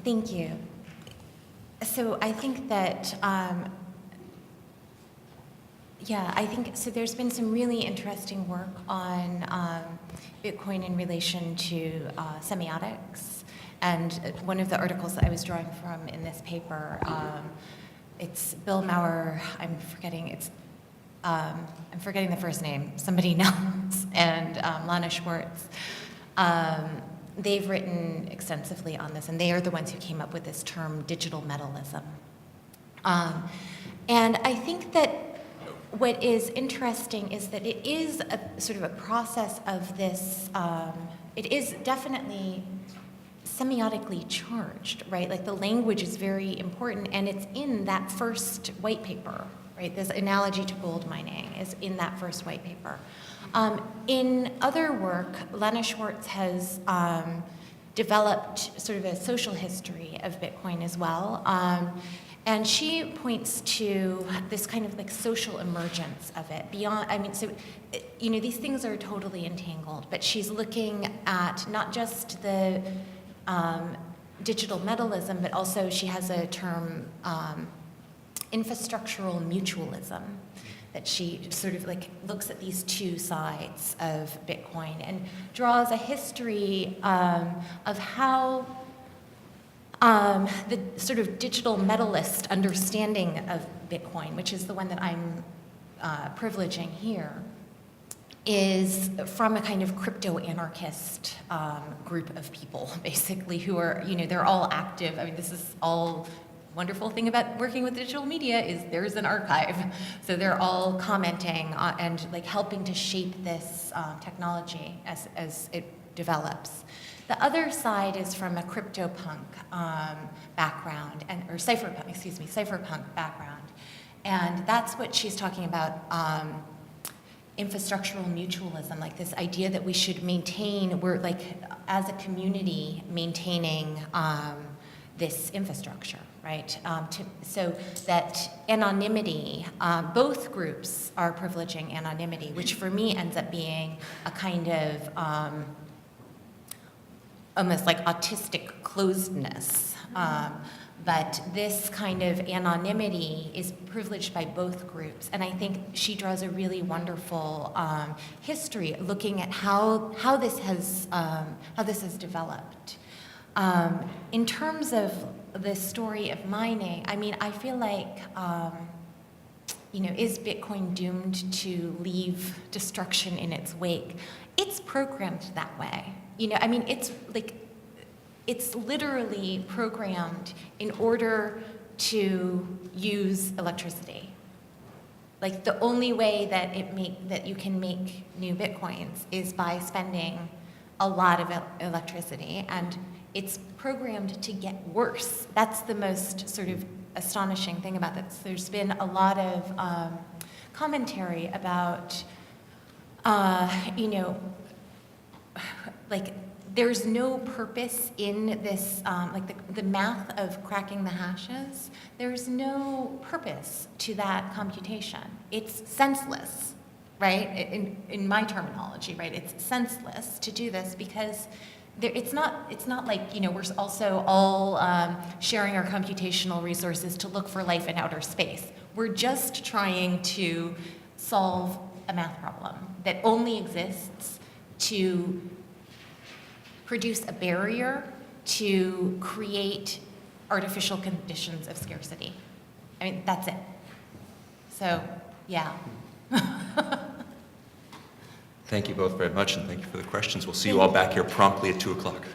Thank you. So I think that, so there's been some really interesting work on Bitcoin in relation to semiotics. And one of the articles that I was drawing from in this paper, it's Bill Maurer, I'm forgetting the first name, somebody else, and Lana Schwartz. They've written extensively on this, and they are the ones who came up with this term digital metalism. And I think that what is interesting is that it is a sort of a process of this, it is definitely semiotically charged, right? Like the language is very important, and it's in that first white paper, right? This analogy to gold mining is in that first white paper. In other work, Lana Schwartz has developed sort of a social history of Bitcoin as well. And she points to this kind of like social emergence of it beyond, these things are totally entangled, but she's looking at not just the digital metalism, but also she has a term, infrastructural mutualism, that she sort of like looks at these two sides of Bitcoin and draws a history of how The sort of digital medalist understanding of Bitcoin, which is the one that I'm privileging here, is from a kind of crypto-anarchist group of people, basically, who are, they're all active. I mean, this is all wonderful thing about working with digital media is there's an archive. So they're all commenting and like helping to shape this technology as it develops. The other side is from a CryptoPunk background, or cypherpunk background. And that's what she's talking about, infrastructural mutualism, like this idea that we should maintain, we're like, as a community, maintaining this infrastructure, right? So that anonymity, both groups are privileging anonymity, which for me ends up being a kind of almost like autistic closedness. But this kind of anonymity is privileged by both groups. And I think she draws a really wonderful history looking at how this has developed. In terms of the story of mining, I mean, I feel like, is Bitcoin doomed to leave destruction in its wake? It's programmed that way. I mean, it's literally programmed in order to use electricity. Like the only way that you can make new Bitcoins is by spending a lot of electricity, and it's programmed to get worse. That's the most sort of astonishing thing about this. There's been a lot of commentary about, like, there's no purpose in this, like the math of cracking the hashes, there's no purpose to that computation. It's senseless, right? In my terminology, right? It's senseless to do this because it's not like, we're also all sharing our computational resources to look for life in outer space. We're just trying to solve a math problem that only exists to produce a barrier to create artificial conditions of scarcity. I mean, that's it. So, yeah. Thank you both very much, and thank you for the questions. We'll see you all back here promptly at 2 o'clock.